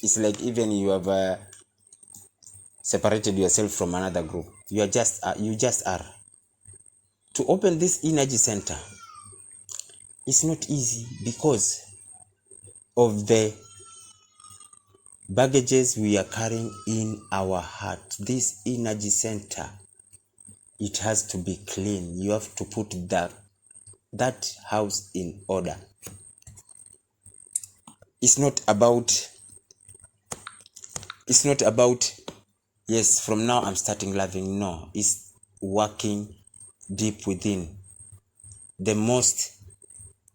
it's like even you have separated yourself from another group. You just are. To open this energy center, it's not easy because of the baggages we are carrying in our heart. This energy center, it has to be clean. You have to put that house in order. It's not about yes, from now I'm starting loving. No, it's working deep within. The most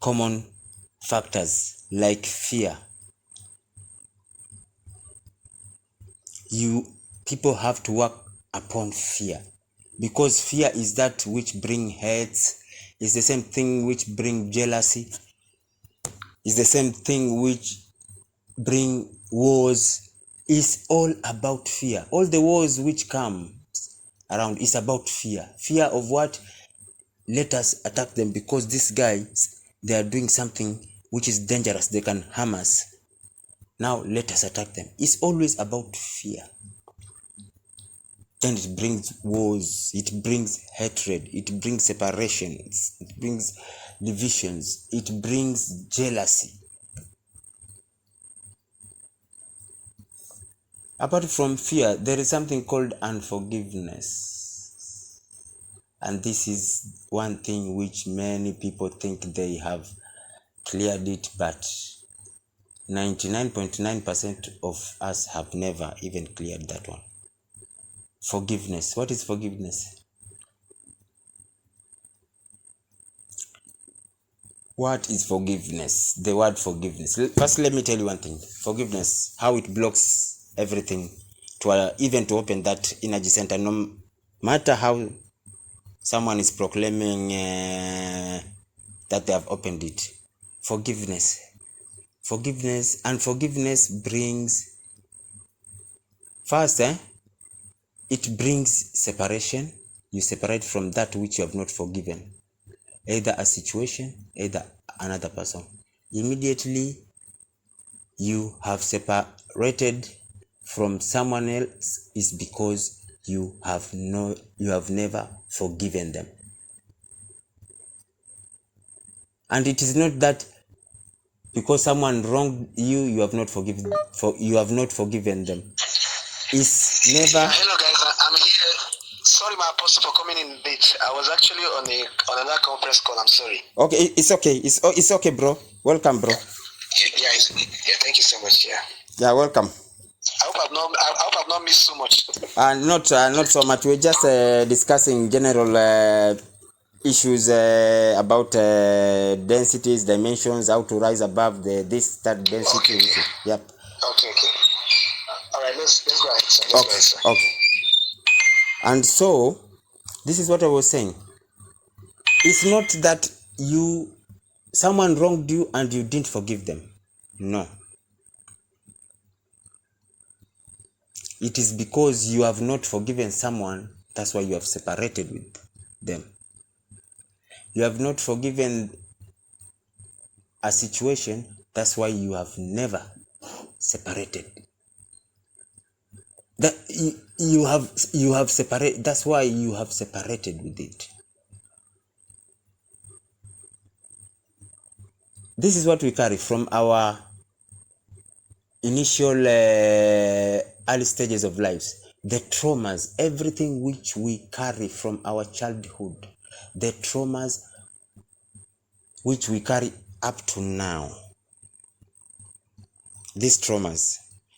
common factors like fear. People have to work upon fear, because fear is that which bring hate. It's the same thing which bring jealousy. It's the same thing which bring wars. It's all about fear. All the wars which come around is about fear. Fear of what? Let us attack them because these guys, they are doing something which is dangerous. They can harm us. Now let us attack them. It's always about fear. Then it brings wars, it brings hatred, it brings separations, it brings divisions, it brings jealousy. Apart from fear, there is something called unforgiveness. And this is one thing which many people think they have cleared it, but 99.9% of us have never even cleared that one. Forgiveness. What is forgiveness? What is forgiveness? The word forgiveness. First, let me tell you one thing. Forgiveness, how it blocks everything, even to open that energy center. No matter how someone is proclaiming that they have opened it. Forgiveness brings, first, it brings separation. You separate from that which you have not forgiven, either a situation, either another person. Immediately you have separated from someone else is because you have never forgiven them. And it is not that because someone wronged you, you have not forgiven them. It's never. Hello guys, I'm here. Sorry, my apostle, for coming in late. I was actually on another conference call. I'm sorry. Okay, it's okay. It's okay, bro. Welcome, bro. Yeah, thank you so much. Yeah, welcome. I hope I've not missed so much. Not so much. We're just discussing general issues about densities, dimensions, how to rise above this density. Okay. Yep. Okay. All right, let's go ahead, sir. Okay. And so, this is what I was saying. It's not that someone wronged you and you didn't forgive them. No. It is because you have not forgiven someone, that's why you have separated with them. You have not forgiven a situation, that's why you have never separated. That you have separated, that's why you have separated with it. This is what we carry from our initial early stages of lives. The traumas, everything which we carry from our childhood, the traumas which we carry up to now. These traumas,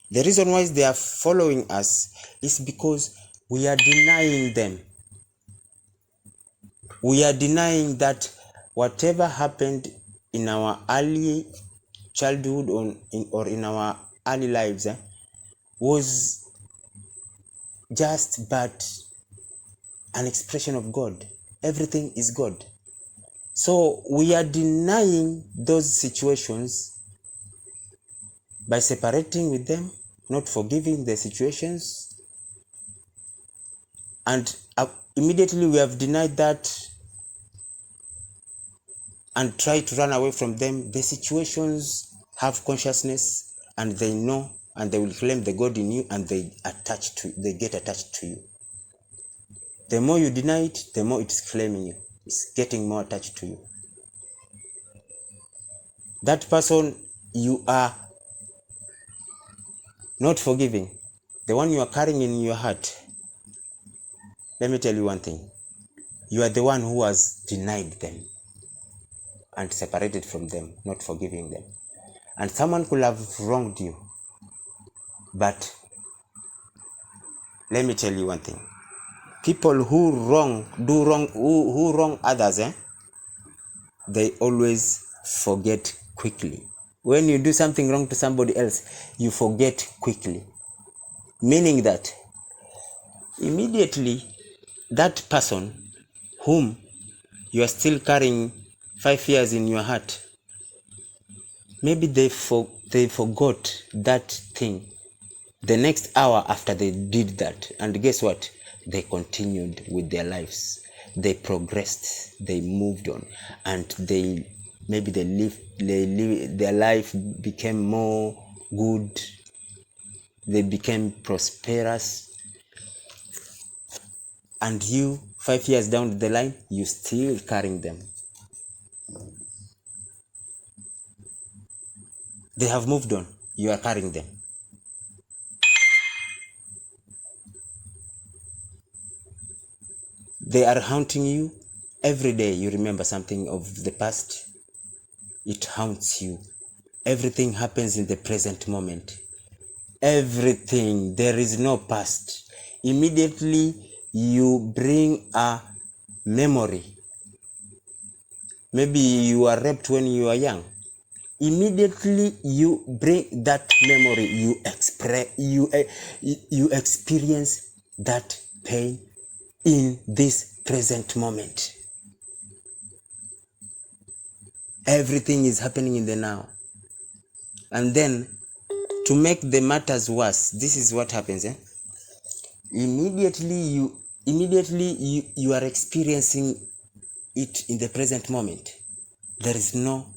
the reason why they are following us is because we are denying them. We are denying that whatever happened in our early childhood or in our early lives was just but an expression of God. Everything is God. So we are denying those situations by separating with them, not forgiving the situations, and immediately we have denied that and try to run away from them. The situations have consciousness and they know and they will claim the God in you, and they get attached to you. The more you deny it, the more it's claiming you. It's getting more attached to you. That person you are not forgiving, the one you are carrying in your heart, let me tell you one thing. You are the one who has denied them and separated from them, not forgiving them. And someone could have wronged you. But let me tell you one thing. People who wrong others, they always forget quickly. When you do something wrong to somebody else, you forget quickly. Meaning that immediately that person whom you are still carrying 5 years in your heart, maybe they forgot that thing the next hour after they did that. And guess what? They continued with their lives. They progressed. They moved on. And their life became more good. They became prosperous. And you, 5 years down the line, you still carrying them. They have moved on. You are carrying them. They are haunting you. Every day you remember something of the past. It haunts you. Everything happens in the present moment. Everything. There is no past. Immediately you bring a memory. Maybe you were raped when you were young. Immediately you bring that memory. You experience that pain in this present moment. Everything is happening in the now. And then, to make the matters worse, this is what happens. Immediately you are experiencing it in the present moment. There is no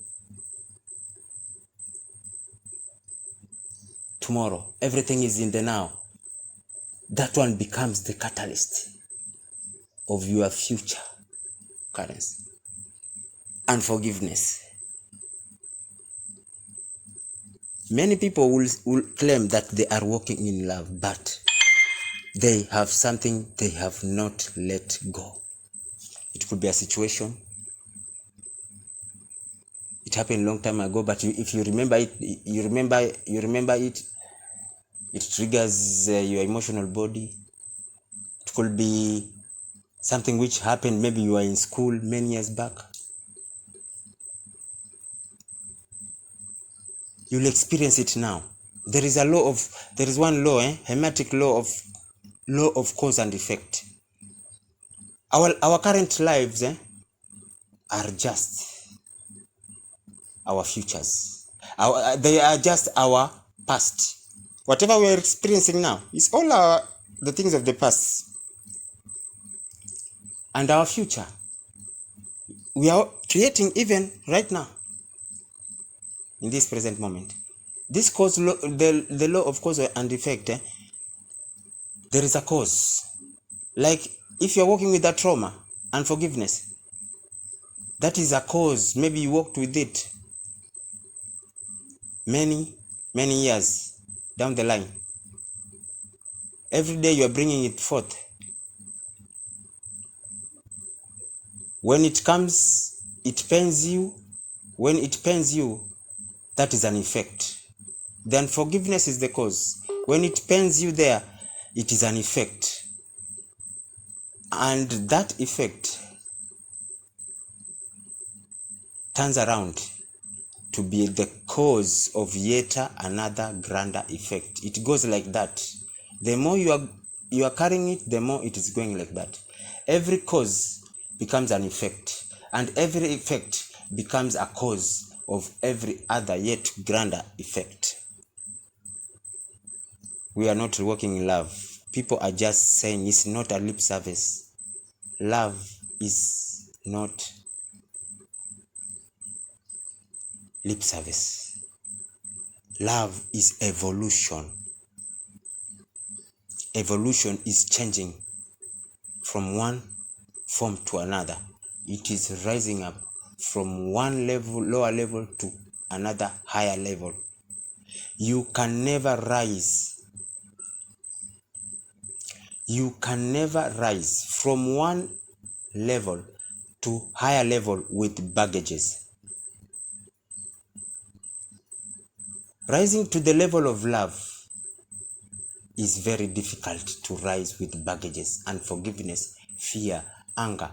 tomorrow. Everything is in the now. That one becomes the catalyst of your future currency. Unforgiveness. Many people will claim that they are walking in love, but they have something they have not let go. It could be a situation. It happened a long time ago, but if you remember it, it triggers your emotional body. It could be something which happened, maybe you were in school many years back. You'll experience it now. There is one law, hermetic law of cause and effect. Our current lives are just our futures. They are just our past. Whatever we are experiencing now is all the things of the past. And our future, we are creating even right now, in this present moment. This cause, the law of cause and effect, there is a cause. Like if you're working with that trauma, unforgiveness, that is a cause. Maybe you worked with it many years down the line. Every day you are bringing it forth. When it comes, it pains you. When it pains you, that is an effect. The unforgiveness is the cause. When it pains you there, it is an effect. And that effect turns around to be the cause of yet another grander effect. It goes like that. The more you are carrying it, the more it is going like that. Every cause becomes an effect, and every effect becomes a cause of every other yet grander effect. We are not walking in love. People are just saying it's not a lip service. Love is not lip service. Love is evolution. Evolution is changing from one form to another. It is rising up from one level, lower level, to another higher level. You can never rise. You can never rise from one level to higher level with baggages. Rising to the level of love is very difficult to rise with baggages, unforgiveness, fear, anger,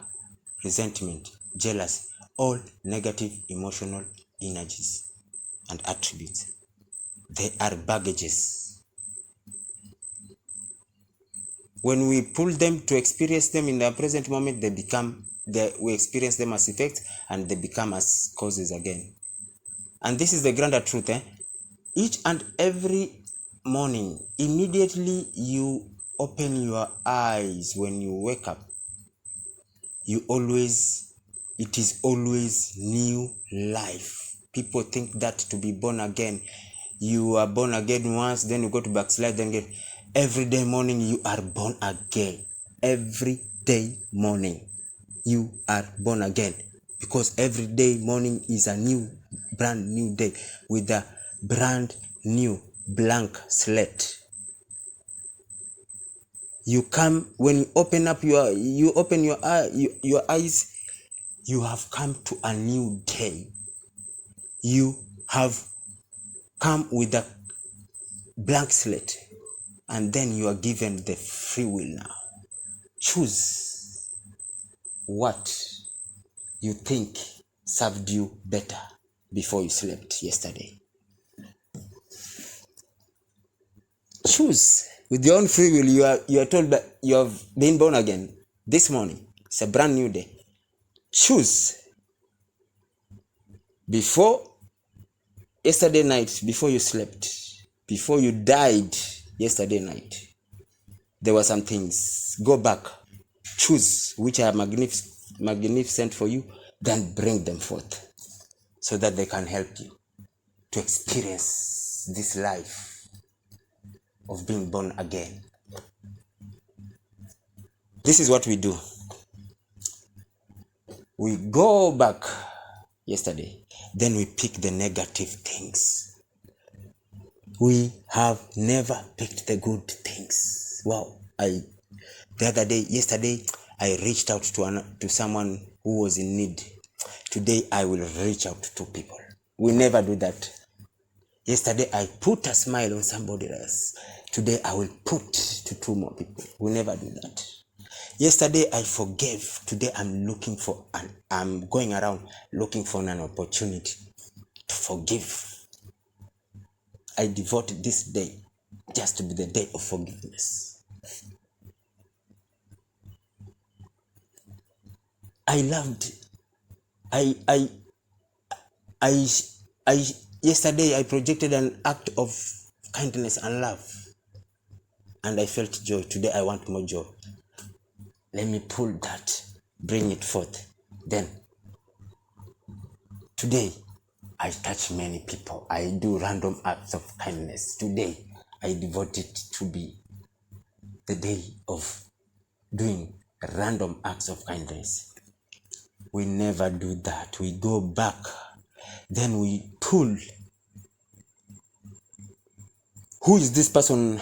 resentment, jealousy, all negative emotional energies and attributes. They are baggages. When we pull them to experience them in the present moment, we experience them as effects, and they become as causes again. And this is the grander truth. Each and every morning, immediately you open your eyes, when you wake up, it is always new life. People think that to be born again, you are born again once, then you go to backslide, then get every day morning you are born again. Every day morning you are born again, because every day morning is a brand new day with a brand new blank slate. You come, when you open your eyes, you have come to a new day. You have come with a blank slate, and then you are given the free will now. Choose what you think served you better before you slept yesterday. Choose with your own free will. You are told that you have been born again this morning. It's a brand new day. Choose. Before yesterday night, before you slept, before you died yesterday night, there were some things. Go back. Choose which are magnificent for you, then bring them forth so that they can help you to experience this life of being born again. This is what we do. We go back yesterday, then we pick the negative things. We have never picked the good things. Wow. Yesterday, I reached out to someone who was in need. Today, I will reach out to 2 people. We never do that. Yesterday, I put a smile on somebody else. Today, I will put to 2 more people. We never do that. Yesterday, I forgave. Today, I'm going around looking for an opportunity to forgive. I devoted this day just to be the day of forgiveness. Yesterday I projected an act of kindness and love, and I felt joy. Today I want more joy. Let me pull that, bring it forth. Then, today, I touch many people. I do random acts of kindness. Today, I devote it to be the day of doing random acts of kindness. We never do that. We go back. Then we pull. Who is this person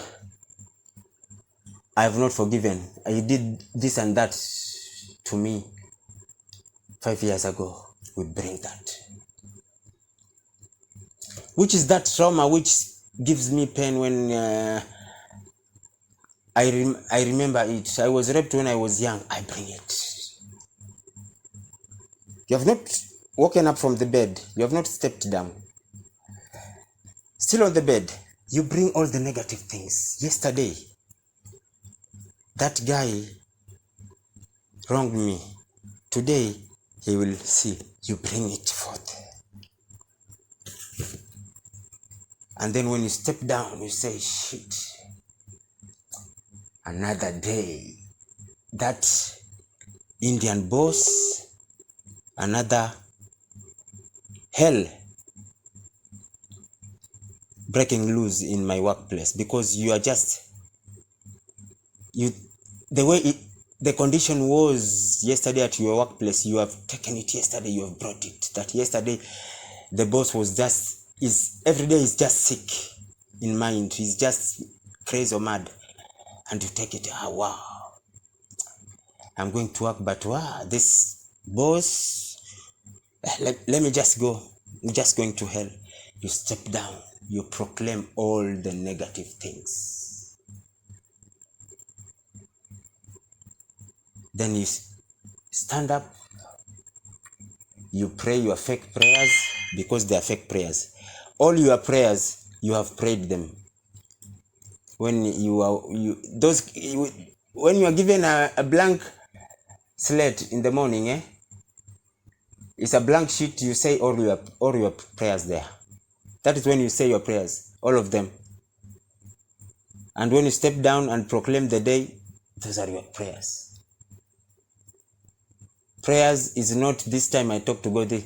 I have not forgiven? I did this and that to me 5 years ago. We bring that. Which is that trauma which gives me pain when I remember it. I was raped when I was young. I bring it. You have not woken up from the bed. You have not stepped down. Still on the bed, you bring all the negative things. Yesterday, that guy wronged me. Today, he will see. You bring it forth. And then when you step down, you say, shit. Another day. That Indian boss, another hell breaking loose in my workplace, because you are just the way the condition was yesterday at your workplace. You have taken it yesterday, you have brought it. That yesterday the boss was every day is just sick in mind, he's just crazy or mad, and you take it, wow, I'm going to work, but wow, this boss, let me just go, I'm just going to hell. You step down, you proclaim all the negative things. Then you stand up, you pray your fake prayers, because they are fake prayers. All your prayers, you have prayed them. When you are given a blank slate in the morning, it's a blank sheet, you say all your prayers there. That is when you say your prayers, all of them. And when you step down and proclaim the day, those are your prayers. Prayers is not this time I talk to God.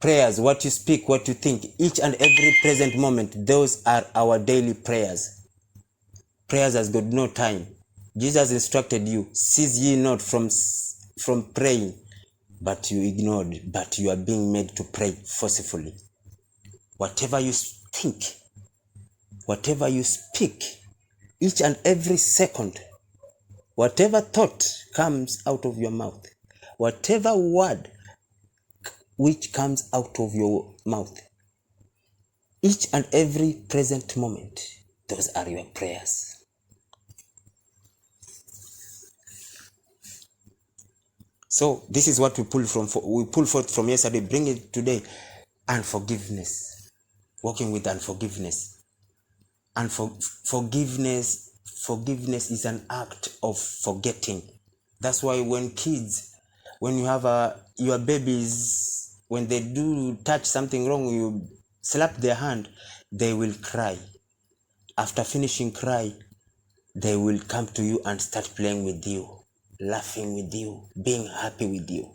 Prayers, what you speak, what you think, each and every present moment, those are our daily prayers. Prayers has got no time. Jesus instructed you, cease ye not from praying, but you ignored, but you are being made to pray forcefully. Whatever you think, whatever you speak, each and every second, whatever thought comes out of your mouth, whatever word which comes out of your mouth, each and every present moment, those are your prayers. So this is what we pull forth from yesterday, bring it today. Unforgiveness, working with unforgiveness. And forgiveness is an act of forgetting. That's why when you have your babies, when they do touch something wrong, you slap their hand, they will cry. After finishing cry, they will come to you and start playing with you, laughing with you, being happy with you.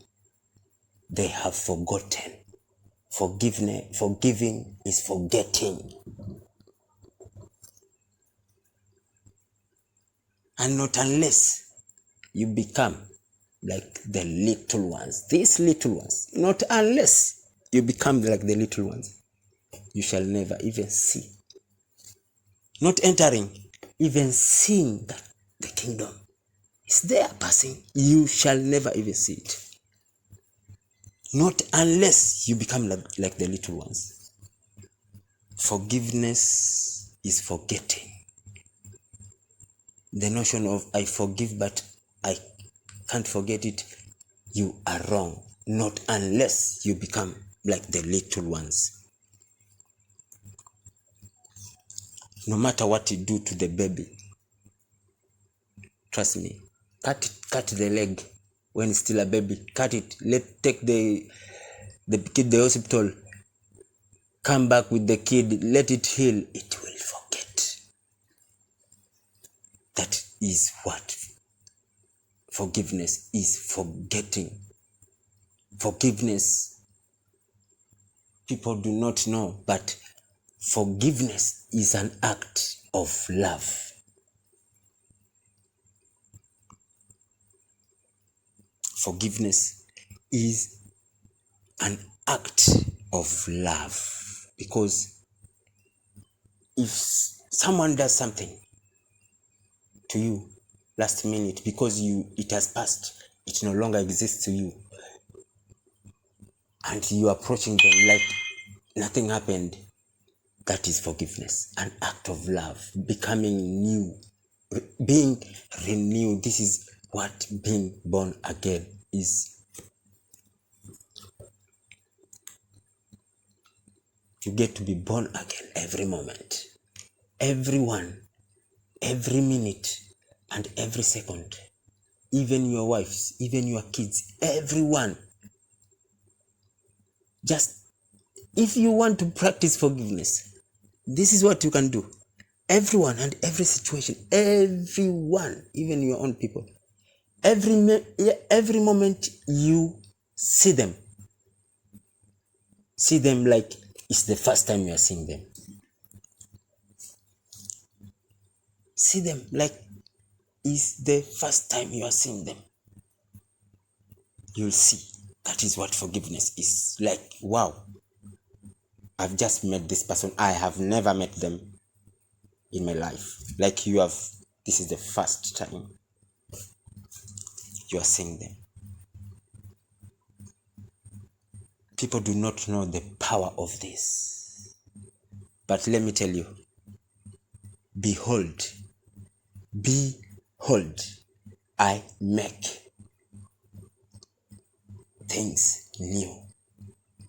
They have forgotten. Forgiving is forgetting. And not unless you become like the little ones, these little ones, not unless you become like the little ones, you shall never even see. Not entering, even seeing that the kingdom is there passing, you shall never even see it. Not unless you become like the little ones. Forgiveness is forgetting. The notion of I forgive but I can't forget it, you are wrong. Not unless you become like the little ones. No matter what you do to the baby, trust me, cut the leg when it's still a baby. Cut it. Take the kid to the hospital. Come back with the kid. Let it heal. It will forget. That is what forgiveness is, forgetting. Forgiveness, people do not know, but forgiveness is an act of love. Forgiveness is an act of love, because if someone does something to you last minute, because it has passed, it no longer exists to you, and you are approaching them like nothing happened, that is forgiveness, an act of love, becoming new, being renewed. This is what being born again is. You get to be born again every moment, everyone, every minute, and every second. Even your wives, even your kids, everyone. Just, if you want to practice forgiveness, this is what you can do. Everyone and every situation, everyone, even your own people. Every moment you see them like it's the first time you are seeing them. See them like it's the first time you are seeing them. You'll see that is what forgiveness is. Like, wow, I've just met this person. I have never met them in my life. Like you have, this is the first time you are seeing them. People do not know the power of this. But let me tell you, behold, I make things new.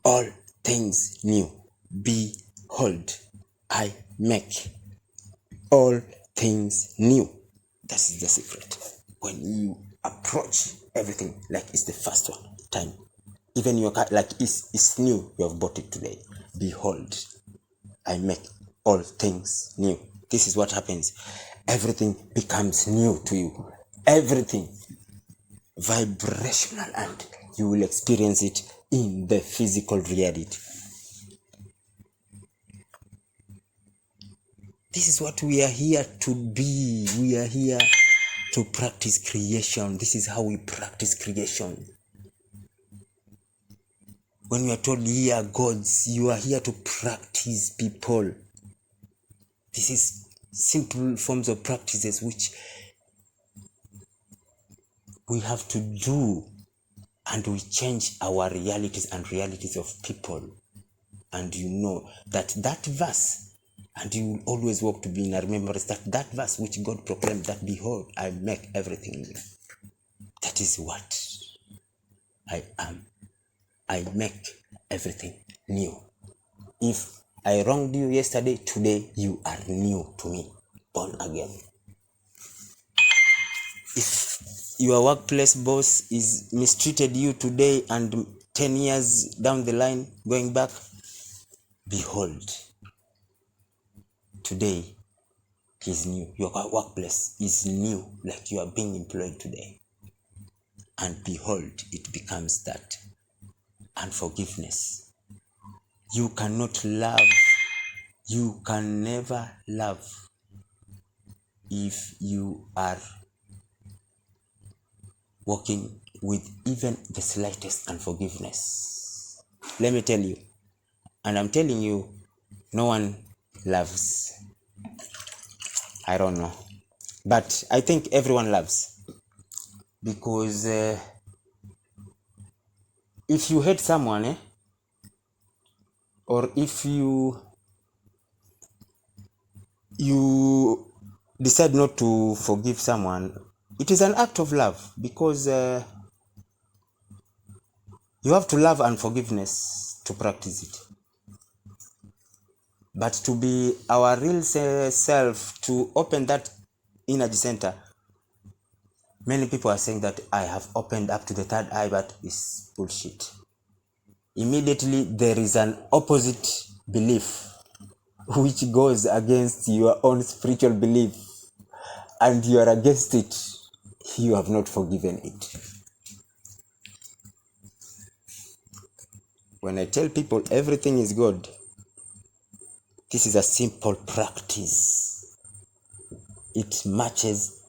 All things new. Behold, I make all things new. That is the secret. When you approach everything like it's the first one time, even your car, like it's new, you have bought it today. Behold, I make all things new. This is what happens. Everything becomes new to you. Everything vibrational, and you will experience it in the physical reality. This is what we are here to be. We are here to practice creation. This is how we practice creation. When you are told ye are gods, you are here to practice people. This is simple forms of practices which we have to do, and we change our realities and realities of people. And you know that verse, and you will always walk to be in a remembrance, that verse which God proclaimed, that behold, I make everything new. That is what I am. I make everything new. If I wronged you yesterday, today you are new to me, born again. If your workplace boss is mistreated you today and 10 years down the line going back, behold, today is new. Your workplace is new, like you are being employed today. And behold, it becomes that. And forgiveness. You cannot love. You can never love if you are walking with even the slightest unforgiveness. Let me tell you, and I'm telling you, no one loves. I don't know. But I think everyone loves. Because if you hate someone, or if you decide not to forgive someone, it is an act of love, because you have to love unforgiveness to practice it. But to be our real self, to open that energy center, many people are saying that I have opened up to the third eye, but it's bullshit. Immediately there is an opposite belief which goes against your own spiritual belief, and you are against it. You have not forgiven it. When I tell people everything is God, this is a simple practice. It matches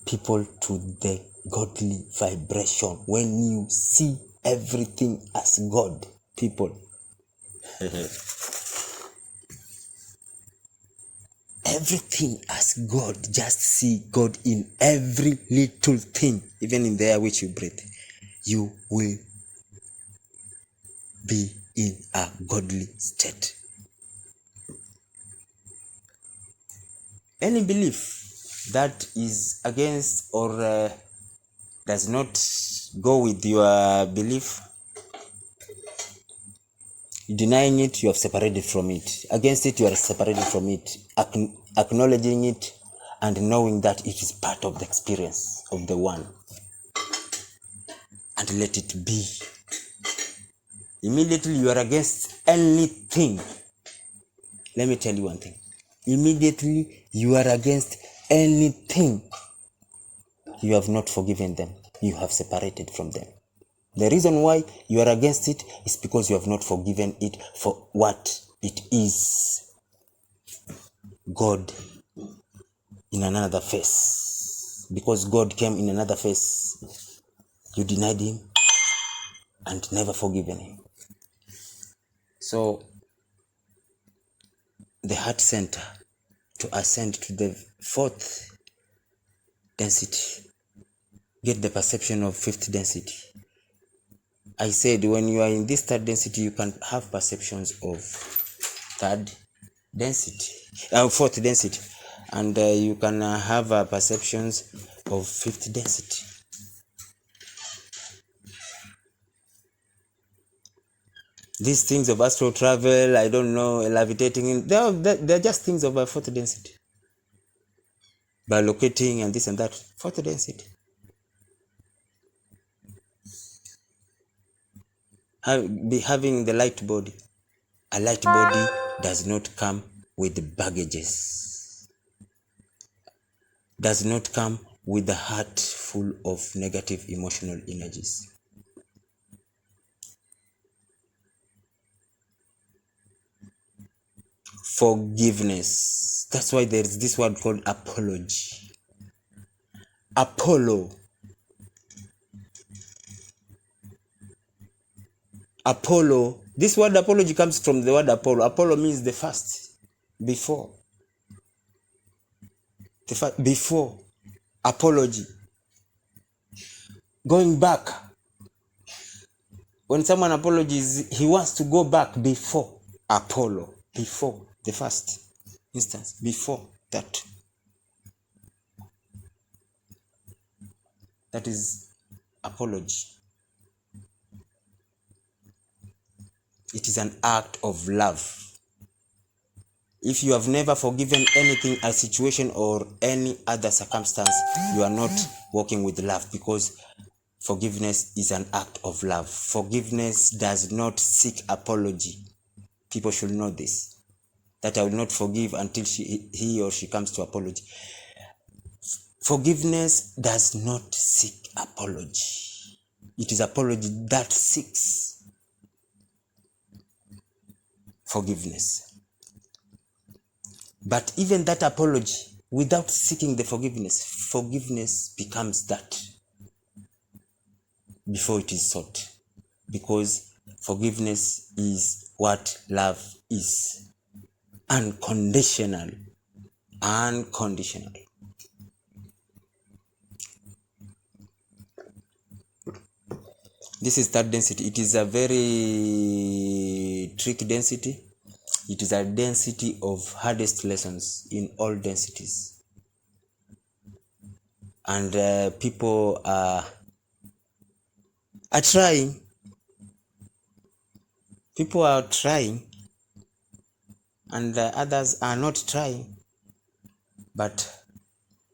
people to the godly vibration. When you see everything as God, people, everything as God, just see God in every little thing, even in the air which you breathe. You will be in a godly state. Any belief that is against or does not go with your belief, denying it, you have separated from it. Against it, you are separated from it. Acknowledging it and knowing that it is part of the experience of the one. And let it be. Immediately you are against anything. Let me tell you one thing. Immediately you are against anything. You have not forgiven them. You have separated from them. The reason why you are against it is because you have not forgiven it for what it is. God in another face. Because God came in another face, you denied him and never forgiven him. So the heart center to ascend to the fourth density, get the perception of fifth density. I said when you are in this third density, you can have perceptions of fourth density, and you can have perceptions of fifth density. These things of astral travel, I don't know, levitating, they're just things of a fourth density. By locating and this and that, fourth density. Having the light body. A light body does not come with baggages. Does not come with a heart full of negative emotional energies. Forgiveness. That's why there is this word called apology. Apollo. This word apology comes from the word Apollo. Apollo means the first, before. Before. Apology. Going back. When someone apologizes, he wants to go back before. Apollo. Before. The first instance. Before that. That is apology. It is an act of love. If you have never forgiven anything, a situation or any other circumstance, you are not walking with love, because forgiveness is an act of love. Forgiveness does not seek apology. People should know this. That I will not forgive until he or she comes to apology. Forgiveness does not seek apology. It is apology that seeks forgiveness. But even that apology, without seeking the forgiveness becomes that before it is sought. Because forgiveness is what love is. Unconditional. This is third density. It is a very tricky density. It is a density of hardest lessons in all densities. And people are trying. People are trying. And others are not trying. But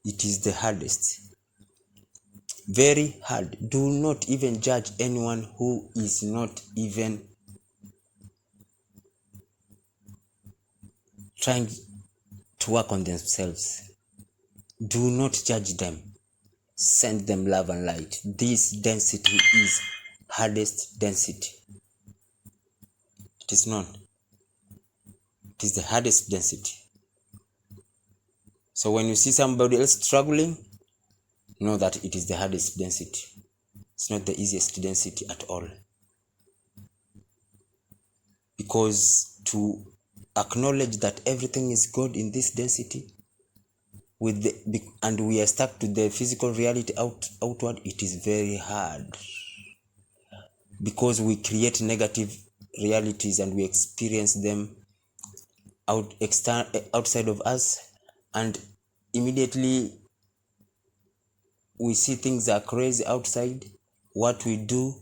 it is the hardest. Very hard. Do not even judge anyone who is not even trying to work on themselves. Do not judge them. Send them love and light. This density is hardest density. It is known. It is the hardest density. So when you see somebody else struggling, know that it is the hardest density. It's not the easiest density at all. Because to acknowledge that everything is God in this density, and we are stuck to the physical reality outward, it is very hard. Because we create negative realities and we experience them outside of us, and immediately we see things are crazy outside. What we do,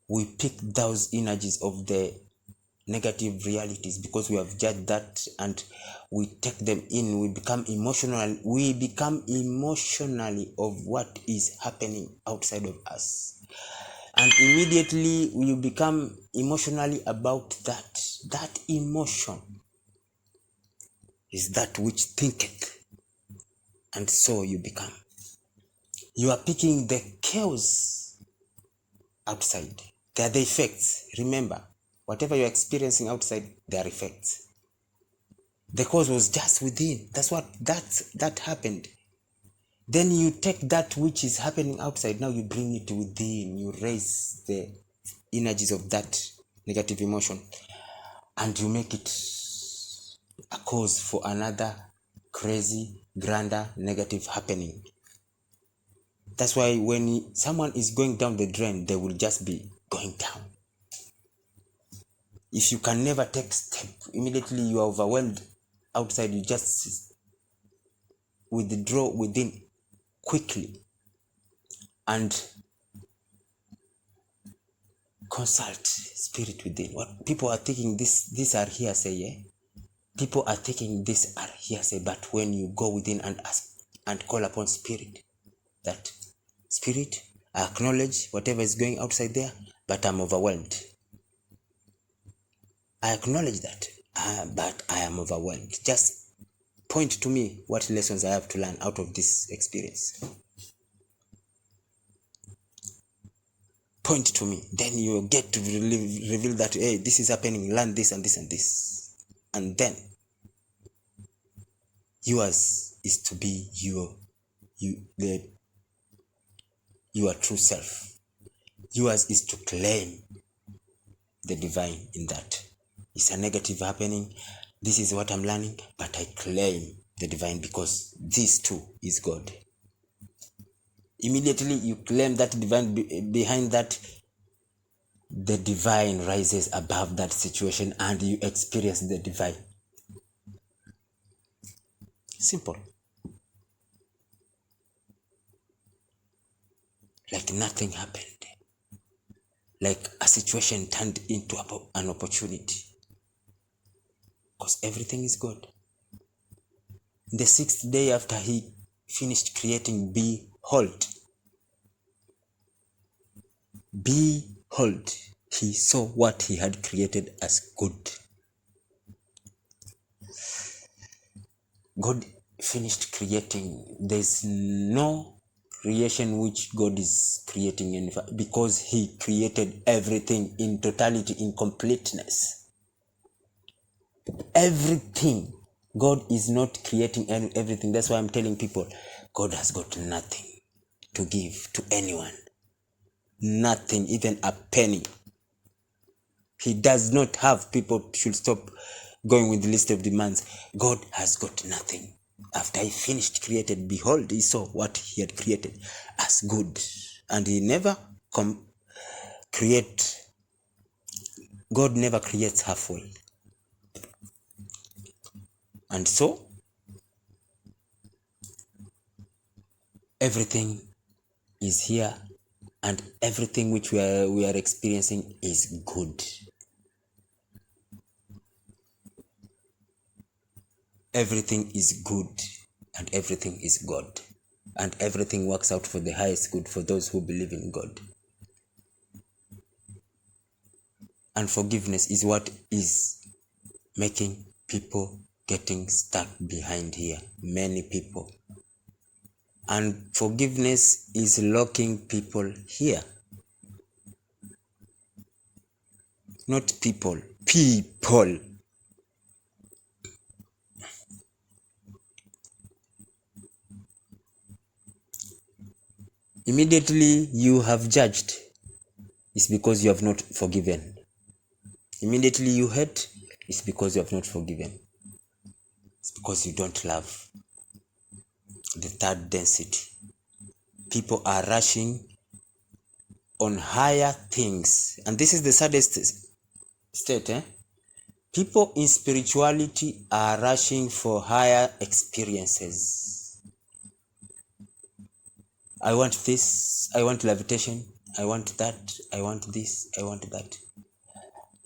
we pick those energies of the negative realities because we have judged that, and we take them in. We become emotionally of what is happening outside of us, and immediately we become emotionally about that. That emotion is that which thinketh, and so you become. You are picking the chaos outside. They are the effects. Remember, whatever you're experiencing outside, they are effects. The cause was just within. That's what that happened. Then you take that which is happening outside, now you bring it within, you raise the energies of that negative emotion, and you make it a cause for another crazy, grander, negative happening. That's why when someone is going down the drain, they will just be going down. If you can never take step, immediately you are overwhelmed outside, you just withdraw within quickly and consult spirit within. What people are thinking, these are hearsay, yeah? People are thinking these are hearsay, but when you go within and ask and call upon spirit, that spirit, I acknowledge whatever is going outside there, but I'm overwhelmed. I acknowledge that, but I am overwhelmed. Just point to me what lessons I have to learn out of this experience. Point to me. Then you get to reveal that, hey, this is happening, learn this and this and this. And then yours is to be your true self. Yours is to claim the divine in that. It's a negative happening. This is what I'm learning, but I claim the divine because this too is God. Immediately you claim that divine behind that, the divine rises above that situation and you experience the divine. Simple. Like nothing happened. Like a situation turned into an opportunity. Because everything is God. The 6th day after he finished creating, behold, he saw what he had created as good. God finished creating. There's no creation which God is creating because he created everything in totality, in completeness. Everything. God is not creating everything. That's why I'm telling people, God has got nothing to give to anyone. Nothing, even a penny. He does not have. People should stop going with the list of demands. God has got nothing. After he finished created, behold, he saw what he had created as good. And he never God never creates halfway. And so, everything is here and everything which we are experiencing is good. Everything is good and everything is God. And everything works out for the highest good for those who believe in God. And forgiveness is what is making people getting stuck behind here. Many people. And forgiveness is locking people here. Not people. People. Immediately you have judged, it's because you have not forgiven. Immediately you hate, it's because you have not forgiven. It's because you don't love. The third density. People are rushing on higher things. And this is the saddest state. People in spirituality are rushing for higher experiences. I want this, I want levitation, I want that, I want this, I want that.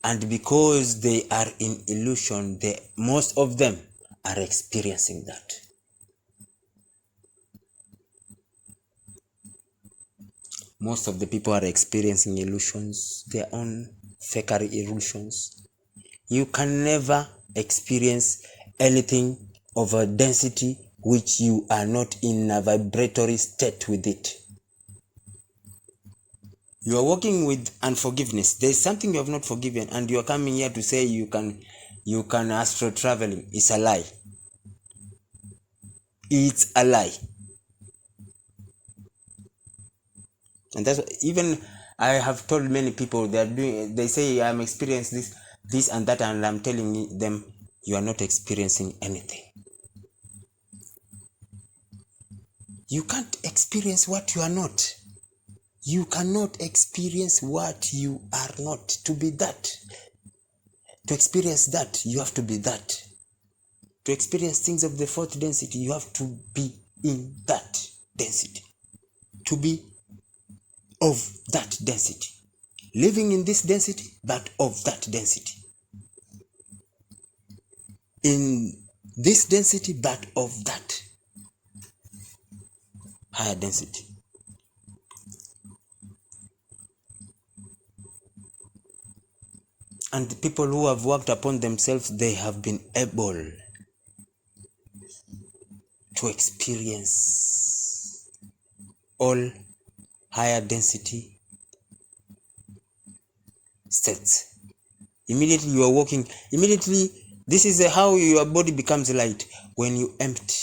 And because they are in illusion, most of them are experiencing that. Most of the people are experiencing illusions, their own fakery illusions. You can never experience anything of a density which you are not in a vibratory state with it. You are working with unforgiveness. There is something you have not forgiven, and you are coming here to say you can astral traveling. It's a lie. It's a lie. And that's even I have told many people they say I'm experiencing this and that, and I'm telling them you are not experiencing anything. You can't experience what you are not. You cannot experience what you are not. To be that, to experience that, you have to be that. To experience things of the fourth density, you have to be in that density. To be of that density. Living in this density, but of that density. In this density, but of that higher density. And the people who have worked upon themselves, they have been able to experience all higher density states. Immediately you are walking, this is how your body becomes light. When you empty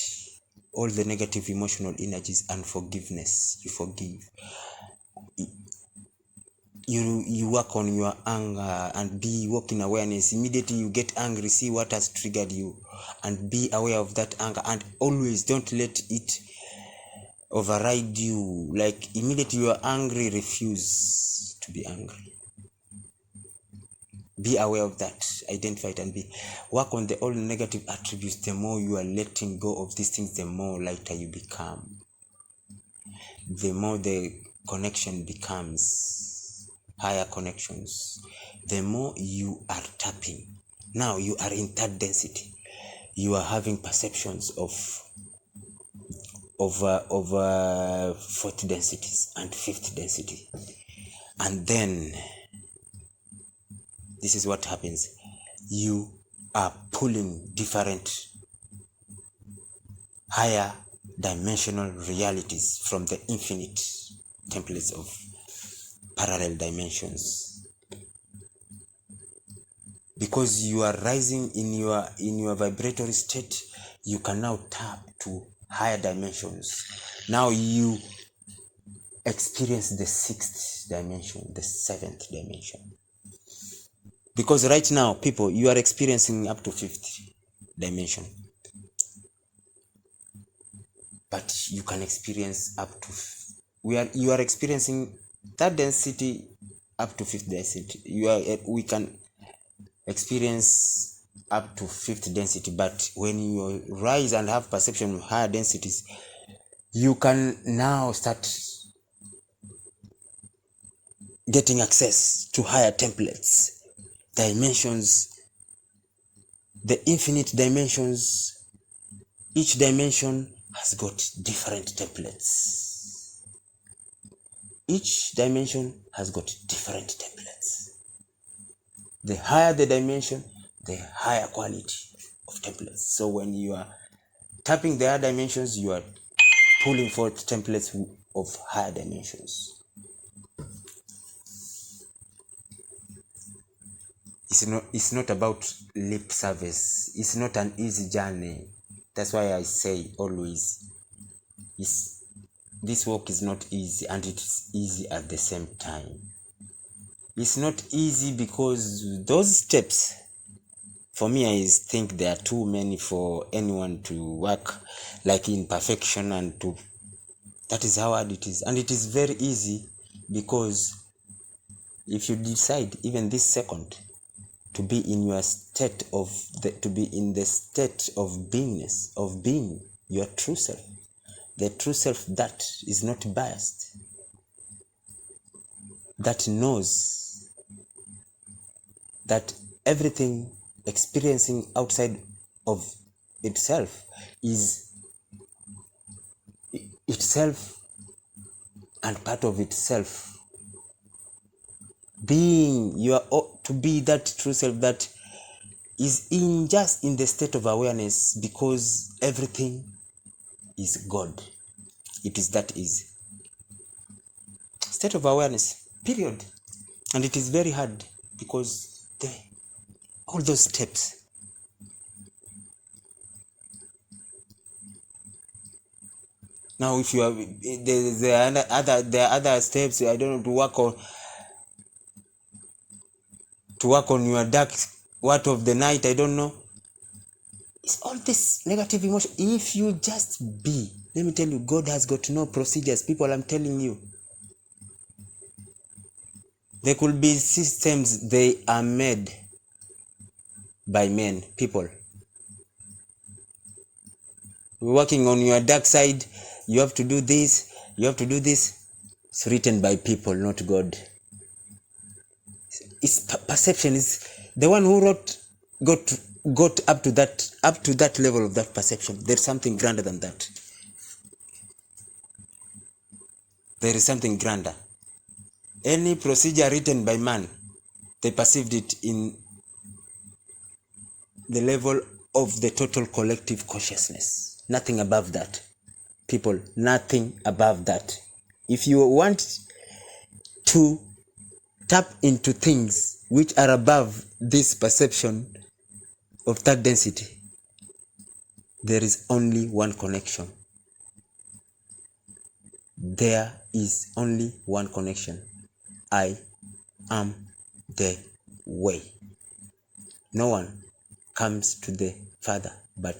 all the negative emotional energies and forgiveness, you forgive. You work on your anger and be walking awareness. Immediately you get angry, see what has triggered you and be aware of that anger, and always don't let it override you. Like immediately you are angry, refuse to be angry. Be aware of that, identify it, and work on all negative attributes. The more you are letting go of these things, the more lighter you become, the more the connection becomes higher connections, the more you are tapping. Now you are in third density. You are having perceptions of fourth densities and fifth density. And then this is what happens. You are pulling different higher dimensional realities from the infinite templates of parallel dimensions. Because you are rising in your vibratory state, you can now tap to higher dimensions. Now you experience the sixth dimension, the seventh dimension. Because right now, people, you are experiencing up to fifth dimension. But you can experience up to you are experiencing third density up to fifth density. We can experience up to fifth density, but when you rise and have perception of higher densities, you can now start getting access to higher templates, dimensions, the infinite dimensions. Each dimension has got different templates. Each dimension has got different templates. The higher the dimension, the higher quality of templates. So when you are tapping the higher dimensions, you are pulling forth templates of higher dimensions. It's not about lip service. It's not an easy journey. That's why I say always, this work is not easy, and it's easy at the same time. It's not easy because those steps, for me, I think there are too many for anyone to work like in perfection, and that is how hard it is. And it is very easy because if you decide even this second to be in your state to be in the state of beingness, of being your true self, the true self that is not biased, that knows that everything experiencing outside of itself is itself and part of itself. To be that true self that is just in the state of awareness, because everything is God. It is that easy. State of awareness, period. And it is very hard because all those steps, Now, if you are there are other steps, I don't know, to work on your dark what of the night, I don't know. It's all this negative emotion. If you just be, let me tell you, God has got no procedures. People, I'm telling you. There could be systems, they are made by men, people. Working on your dark side, you have to do this, you have to do this. It's written by people, not God. It's perception is the one who wrote got up to that level of that perception. There's something grander than that. There is something grander. Any procedure written by man, they perceived it in the level of the total collective consciousness. Nothing above that. People, nothing above that. If you want to tap into things which are above this perception of that density, there is only one connection. There is only one connection. I am the way. No one comes to the Father but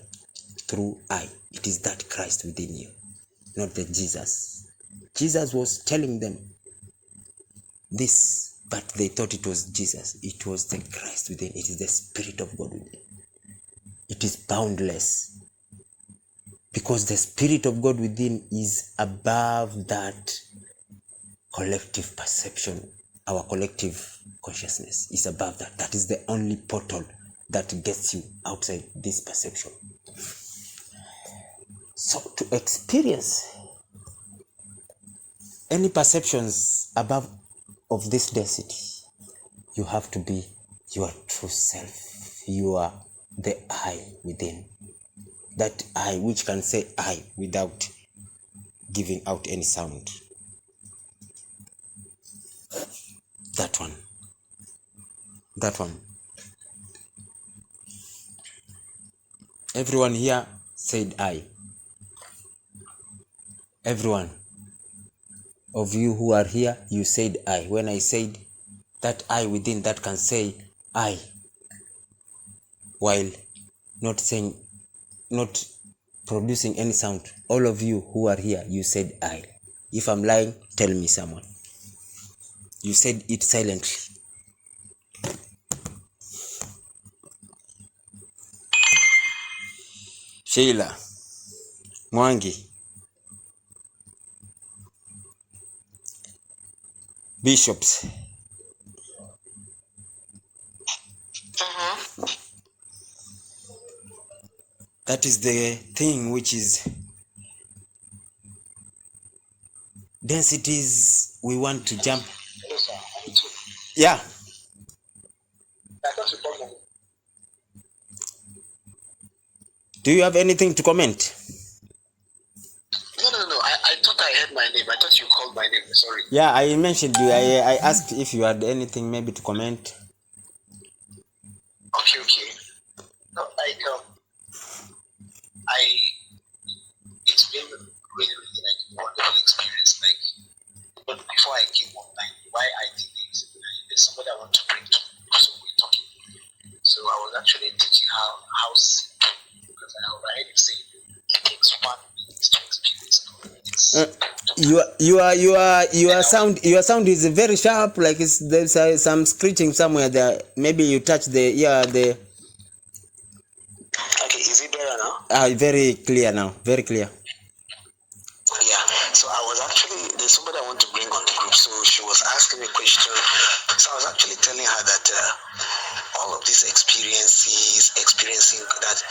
through I. It is that Christ within you, not the Jesus. Jesus was telling them this, but they thought it was Jesus. It was the Christ within. It is the Spirit of God within. It is boundless. Because the Spirit of God within is above that collective perception. Our collective consciousness is above that. That is the only portal that gets you outside this perception. So to experience any perceptions above of this density, you have to be your true self. You are the I within. That I which can say I without giving out any sound. That one. That one. Everyone here said I. Everyone of you who are here, you said I. When I said that I within that can say I, while not saying, not producing any sound. All of you who are here, you said I. If I'm lying, tell me someone. You said it silently. Sheila, Mwangi, bishops. That is the thing which is densities we want to jump. Yeah. Do you have anything to comment? No. I thought I heard my name. I thought you called my name. Sorry. Yeah, I mentioned you. I asked if you had anything maybe to comment. Okay. No, it's been really like a wonderful experience. Like, but before I came online, why I did it, there's somebody I want to bring to, so we're talking. So I was actually teaching how simple, because I already say it takes 1 minute to experience Your sound is very sharp. Like there's some screeching somewhere there. Maybe you touch the. Okay, is it better now? Very clear now. Very clear. Yeah, so I was actually, there's somebody I want to bring on the group, so she was asking me a question. So I was actually telling her that all of these experiencing that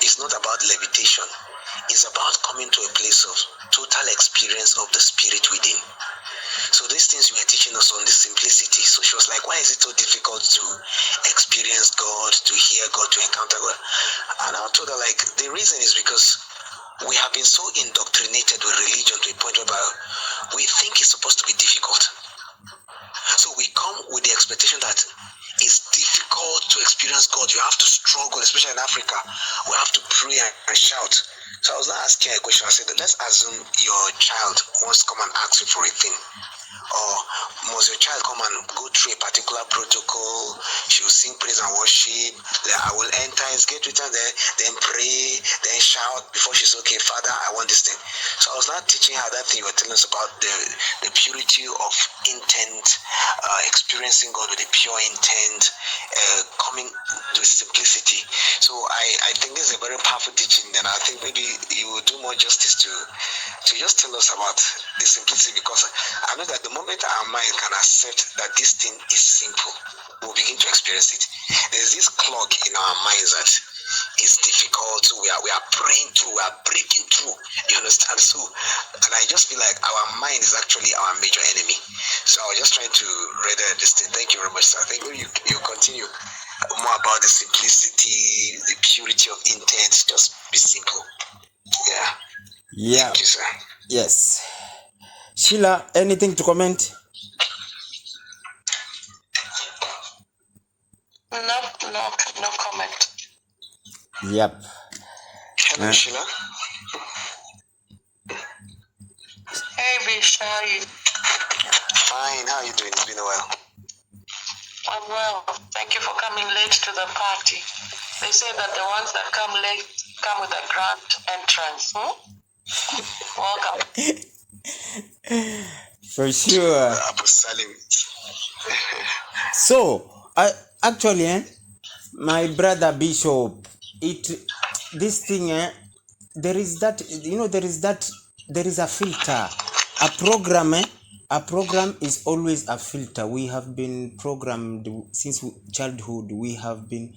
it's not about levitation, it's about coming to a place of total experience of the spirit within. So these things you were teaching us on the simplicity. So she was like, why is it so difficult to experience God, to hear God, to encounter God? And I told her, like, the reason is because we have been so indoctrinated with religion to a point where we think it's supposed to be difficult. So we come with the expectation that it's difficult to experience God. You have to struggle, especially in Africa. We have to pray and shout. So I was not asking a question. I said, let's assume your child wants to come and ask you for a thing. Or must your child come and go through a particular protocol? She will sing praise and worship. Then I will enter, get written there, then pray, then shout before she's okay, Father, I want this thing. So I was not teaching her that thing you were telling us about the purity of intent, experiencing God with a pure intent, coming to simplicity. So I think this is a very powerful teaching. Then I think maybe you will do more justice to just tell us about the simplicity, because I know that the moment our mind can accept that this thing is simple, we'll begin to experience it. There's this clog in our minds that is difficult. We are praying through, we are breaking through. You understand? So, and I just feel like our mind is actually our major enemy. So I was just trying to read this thing. Thank you very much, sir. I think you continue more about the simplicity, the purity of intent. Just be simple. Yeah. Yeah. Thank you, sir. Yes. Sheila, anything to comment? No comment. Yep. Hello, Sheila. Hey, Bish, how are you? Fine. How are you doing? It's been a while. I'm well. Thank you for coming late to the party. They say that the ones that come late come with a grand entrance. Welcome. For sure. Salim. So, actually, my brother Bishop, this thing, there is that, there is a filter. A program is always a filter. We have been programmed since childhood. We have been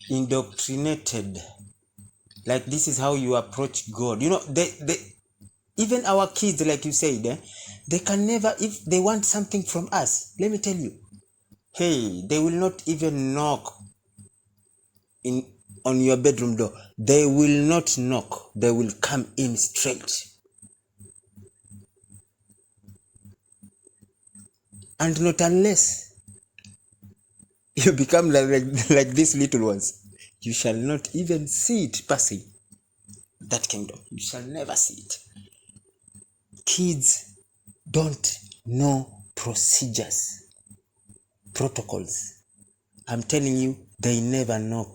indoctrinated. Like, this is how you approach God. Even our kids, like you said, they can never, if they want something from us, let me tell you, hey, they will not even knock on your bedroom door. They will not knock. They will come in straight. And not unless you become like these little ones, you shall not even see it passing. That kingdom, you shall never see it. Kids don't know procedures, protocols. I'm telling you, they never knock.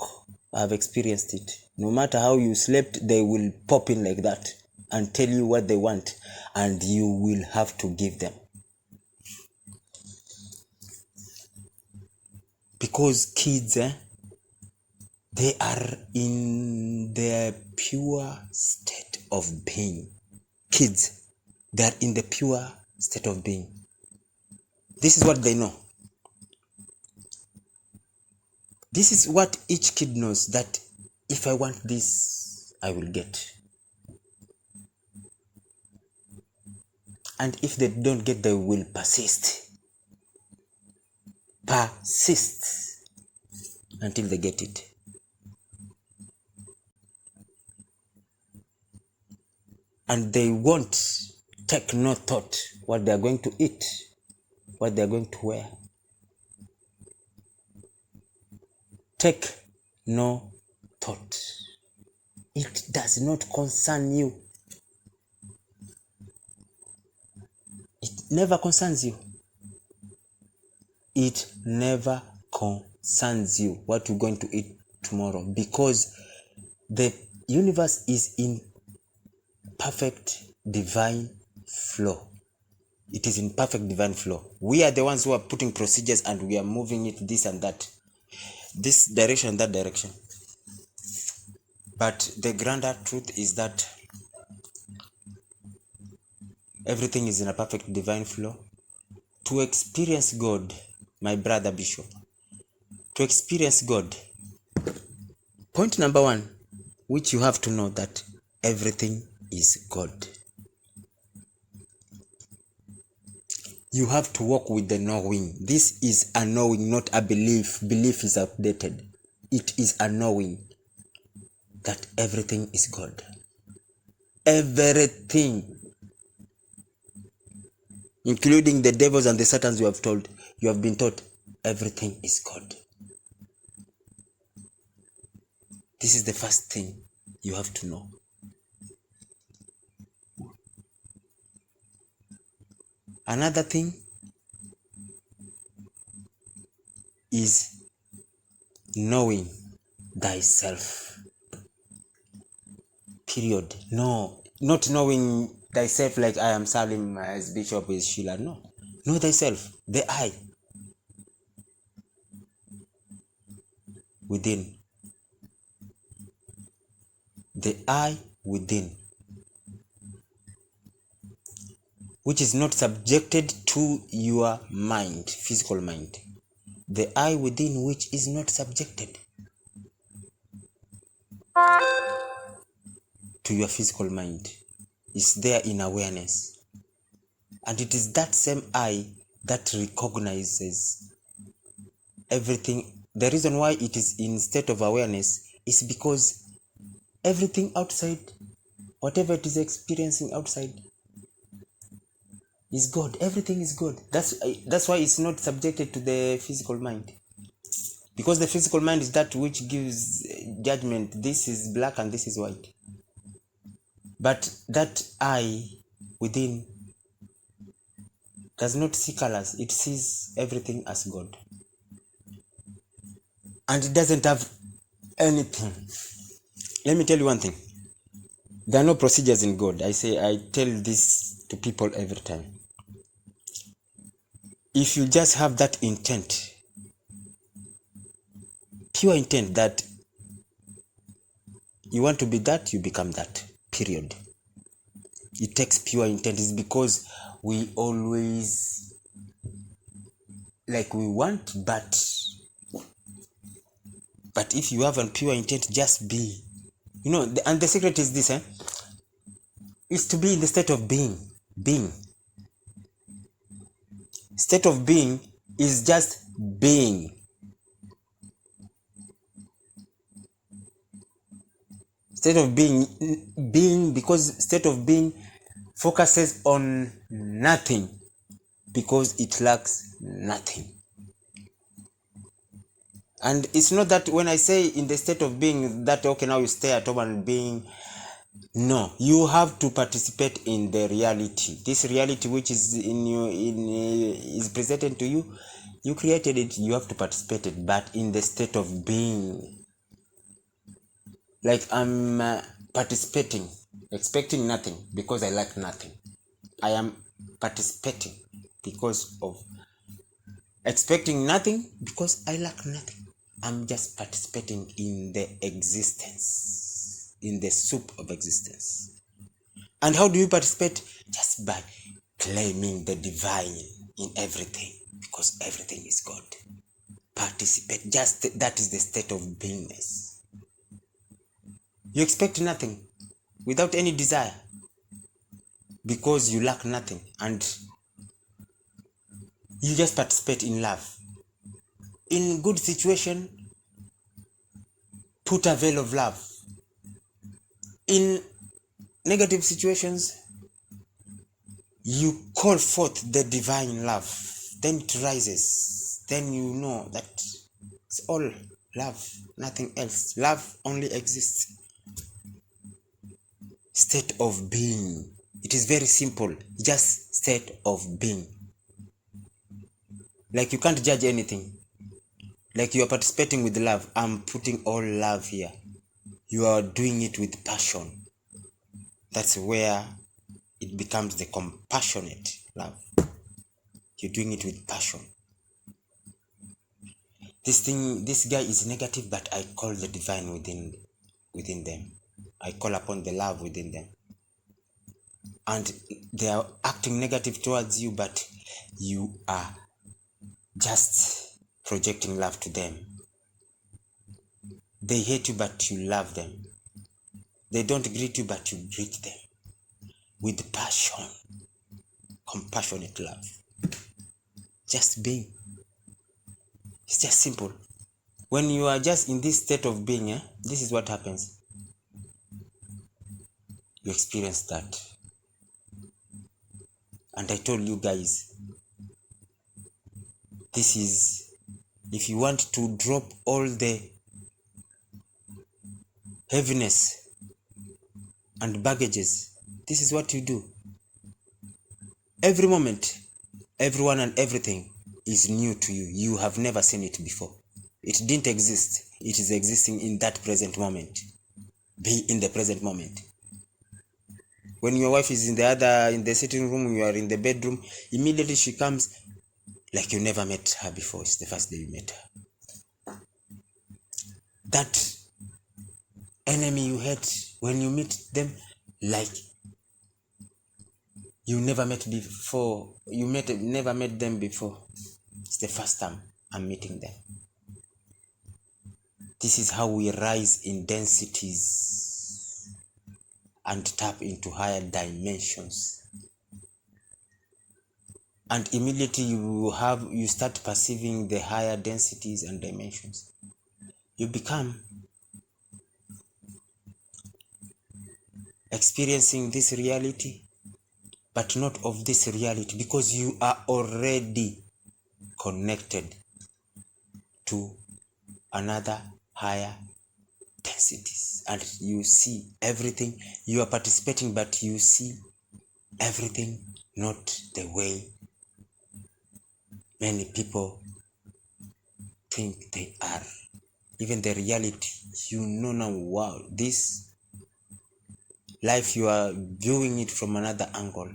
I've experienced it. No matter how you slept, they will pop in like that and tell you what they want, and you will have to give them. Because kids, they are in their pure state of being. Kids, they are in the pure state of being. This is what they know. This is what each kid knows, that if I want this, I will get. And if they don't get, they will persist. Persist until they get it. And they won't take no thought what they are going to eat, what they are going to wear. Take no thought. It does not concern you. It never concerns you. It never concerns you what you're going to eat tomorrow, because the universe is in perfect divine flow. It is in perfect divine flow. We are the ones who are putting procedures and we are moving it this and that, this direction, that direction. But the grander truth is that everything is in a perfect divine flow. To experience God, my brother Bishop, to experience God, point number one, which you have to know, that everything is God. You have to walk with the knowing. This is a knowing, not a belief. Belief is outdated. It is a knowing that everything is God. Everything. Including the devils and the satans you have been taught, everything is God. This is the first thing you have to know. Another thing is knowing thyself. Period. No, not knowing thyself like I am Salim as Bishop is Sheila. No. Know thyself. The I within. The I within. Which is not subjected to your mind, physical mind. The I within which is not subjected to your physical mind is there in awareness. And it is that same I that recognizes everything. The reason why it is in state of awareness is because everything outside, whatever it is experiencing outside, is God. Everything is God. That's why it's not subjected to the physical mind. Because the physical mind is that which gives judgment. This is black and this is white. But that I within does not see colors. It sees everything as God. And it doesn't have anything. Let me tell you one thing. There are no procedures in God. I tell this to people every time. If you just have that intent, pure intent that you want to be that, you become that. Period. It takes pure intent. It's because we always like we want, but if you have a pure intent, just be. And the secret is this, is to be in the state of being. Being. State of being is just being. State of being, because state of being focuses on nothing, because it lacks nothing. And it's not that when I say in the state of being that okay, now you stay at home and being. No, you have to participate in the reality. This reality which is is presented to you, you created it, you have to participate it, but in the state of being. Like I'm participating, expecting nothing because I lack nothing. I am participating because of expecting nothing because I lack nothing. I'm just participating in the existence, in the soup of existence. And how do you participate? Just by claiming the divine in everything, because everything is God. Participate. Just that is the state of beingness. You expect nothing without any desire because you lack nothing, and you just participate in love. In good situation, put a veil of love. In negative situations, you call forth the divine love. Then it rises. Then you know that it's all love, nothing else. Love only exists. State of being. It is very simple. Just state of being. Like you can't judge anything. Like you are participating with love. I'm putting all love here. You are doing it with passion. That's where it becomes the compassionate love. You're doing it with passion. This guy is negative, but I call the divine within them. I call upon the love within them. And they are acting negative towards you, but you are just projecting love to them. They hate you, but you love them. They don't greet you, but you greet them with passion, compassionate love. Just being. It's just simple. When you are just in this state of being, this is what happens. You experience that. And I told you guys, this is, if you want to drop all the heaviness, and baggages. This is what you do. Every moment, everyone and everything is new to you. You have never seen it before. It didn't exist. It is existing in that present moment. Be in the present moment. When your wife is in the sitting room, you are in the bedroom, immediately she comes like you never met her before. It's the first day you met her. That enemy you hate, when you meet them, like you never met before, never met them before. It's the first time I'm meeting them. This is how we rise in densities and tap into higher dimensions. And immediately you start perceiving the higher densities and dimensions. You become experiencing this reality, but not of this reality, because you are already connected to another higher densities, and you see everything. You are participating, but you see everything not the way many people think they are. Even the reality, you know now, wow, this life, you are viewing it from another angle.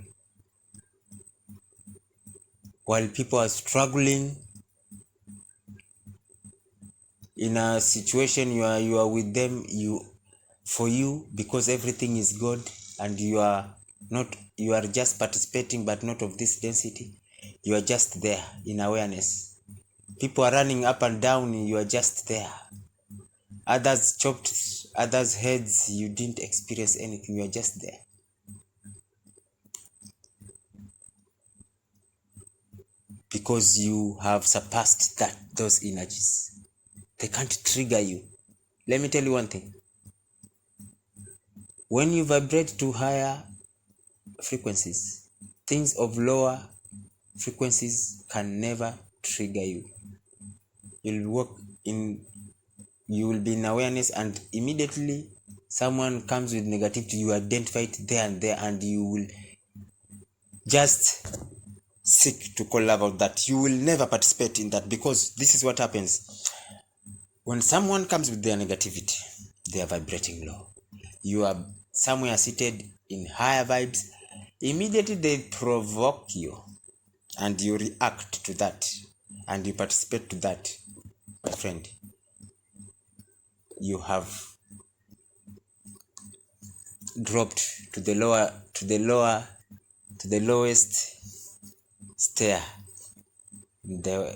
While people are struggling in a situation, you are with them, for you, because everything is God, and you are just participating, but not of this density. You are just there in awareness. People are running up and down, you are just there. Others chopped others' heads, you didn't experience anything, you are just there. Because you have surpassed those energies. They can't trigger you. Let me tell you one thing. When you vibrate to higher frequencies, things of lower frequencies can never trigger you. You will be in awareness, and immediately someone comes with negativity, you identify it there and there, and you will just seek to call about that. You will never participate in that, because this is what happens. When someone comes with their negativity, they are vibrating low. You are somewhere seated in higher vibes, immediately they provoke you, and you react to that, and you participate to that. My friend, you have dropped to the lowest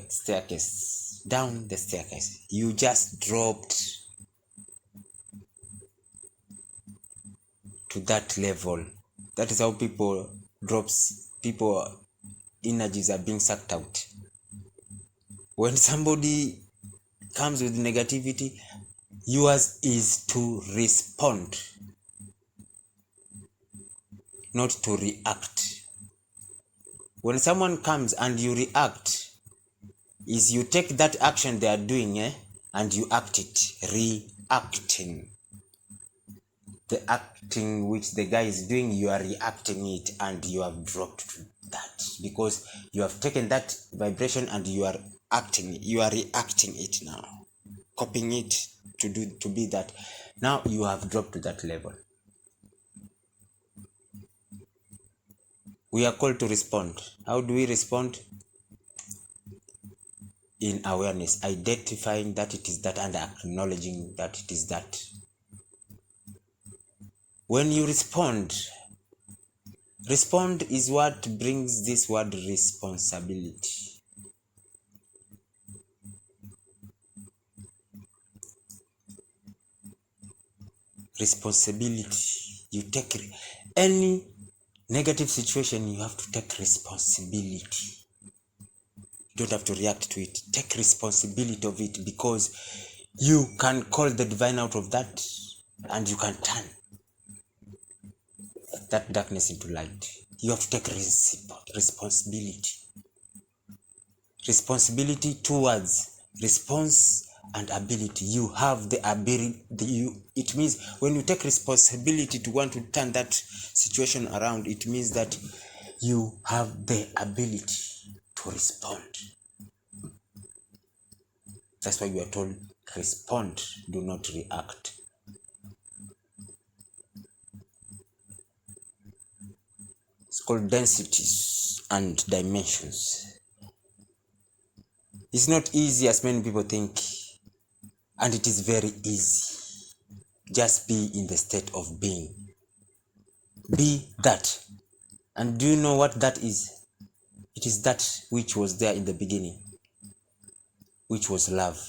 staircase, down the staircase. You just dropped to that level. That is how people energies are being sucked out. When somebody comes with negativity, yours is to respond, not to react. When someone comes and you react, is you take that action they are doing, and you act it, reacting. The acting which the guy is doing, you are reacting it, and you have dropped to that, because you have taken that vibration and you are acting it, you are reacting it now, copying it to be that. Now you have dropped to that level. We are called to respond. How do we respond? In awareness, identifying that it is that, and acknowledging that it is that. When you respond is what brings this word responsibility. Responsibility. You take any negative situation, you have to take responsibility. You don't have to react to it. Take responsibility of it, because you can call the divine out of that, and you can turn that darkness into light. You have to take responsibility. Responsibility towards response and ability. You have the ability. It means when you take responsibility to want to turn that situation around, it means that you have the ability to respond. That's why we are told, respond, do not react. It's called densities and dimensions. It's not easy as many people think, and it is very easy. Just be in the state of being. Be that. And do you know what that is? It is that which was there in the beginning, which was love.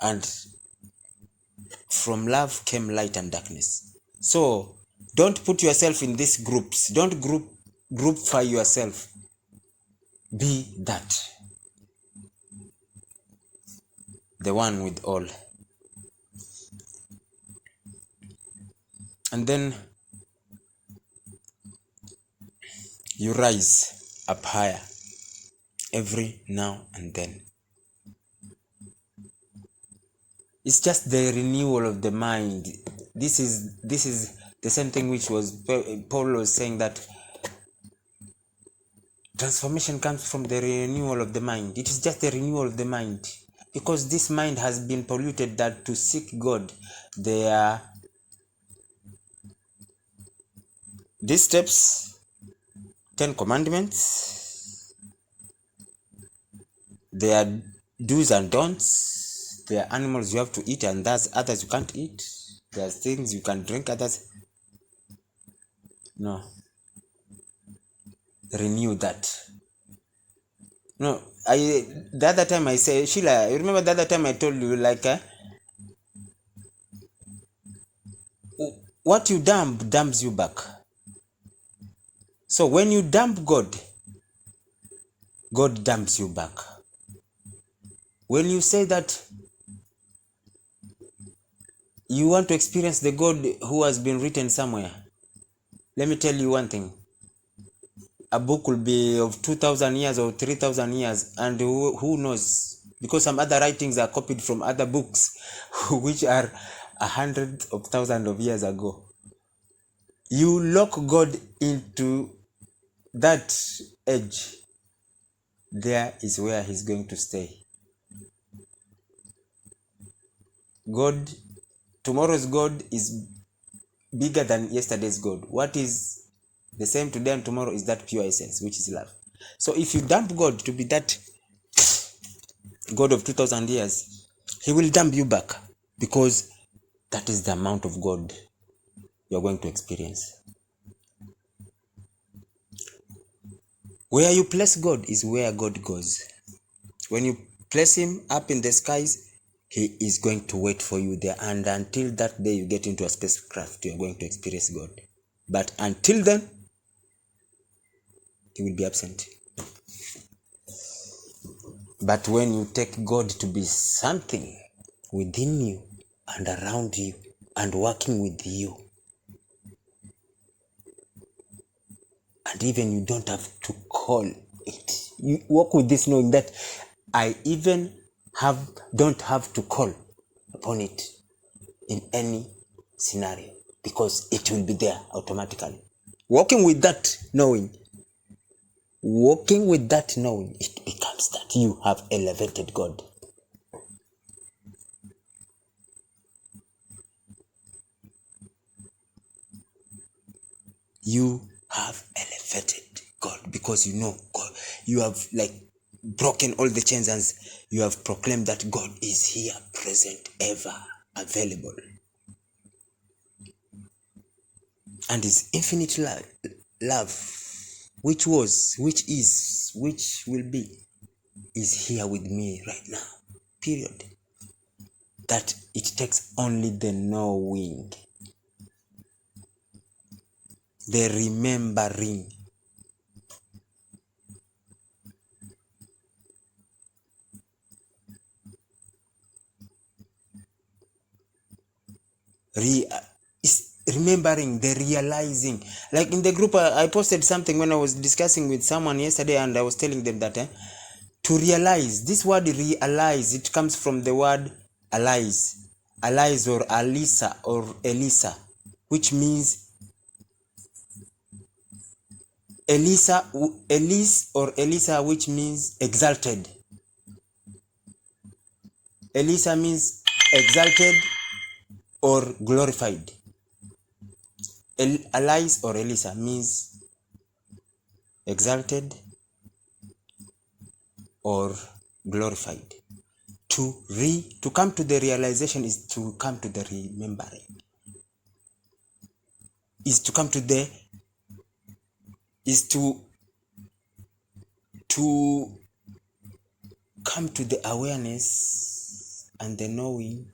And from love came light and darkness. So don't put yourself in these groups. Don't groupify yourself. Be that. The one with all. And then you rise up higher every now and then. It's just the renewal of the mind. This is the same thing which was Paul was saying, that transformation comes from the renewal of the mind. It is just the renewal of the mind, because this mind has been polluted, that to seek God, there are these steps, 10 commandments, there are do's and don'ts, there are animals you have to eat and others you can't eat, there's things you can drink, others no. Renew that. No, the other time I say, Sheila, you remember the other time I told you, like, what you dump dumps you back. So when you dump God, God dumps you back. When you say that you want to experience the God who has been written somewhere, let me tell you one thing. A book will be of 2,000 years or 3,000 years, and who knows? Because some other writings are copied from other books which are 100,000 of years ago. You lock God into that edge, there is where he's going to stay. God, tomorrow's God is bigger than yesterday's God. What is the same today and tomorrow is that pure essence, which is love. So if you dump God to be that God of 2,000 years, he will dump you back, because that is the amount of God you're going to experience. Where you place God is where God goes. When you place him up in the skies, he is going to wait for you there. And until that day you get into a spacecraft, you're going to experience God. But until then, he will be absent. But when you take God to be something within you and around you and working with you, and even you don't have to call it, you walk with this knowing that I even don't have to call upon it in any scenario, because it will be there automatically. Walking with that knowing, it becomes that you have elevated God. You have elevated God, because you know God. You have broken all the chains, and you have proclaimed that God is here, present, ever available, and his infinite love, which was, which is, which will be, is here with me right now, period. That it takes only the knowing, the remembering, remembering, the realizing. Like in the group, I posted something when I was discussing with someone yesterday, and I was telling them that To realize, this word realize, it comes from the word alize or Alisa or Elisa, which means Elise or Elisa, which means exalted. Elisa means exalted or glorified. Alize or Elisa means exalted or glorified. To come to the realization is to come to the remembering. Is to come to the come to the awareness and the knowing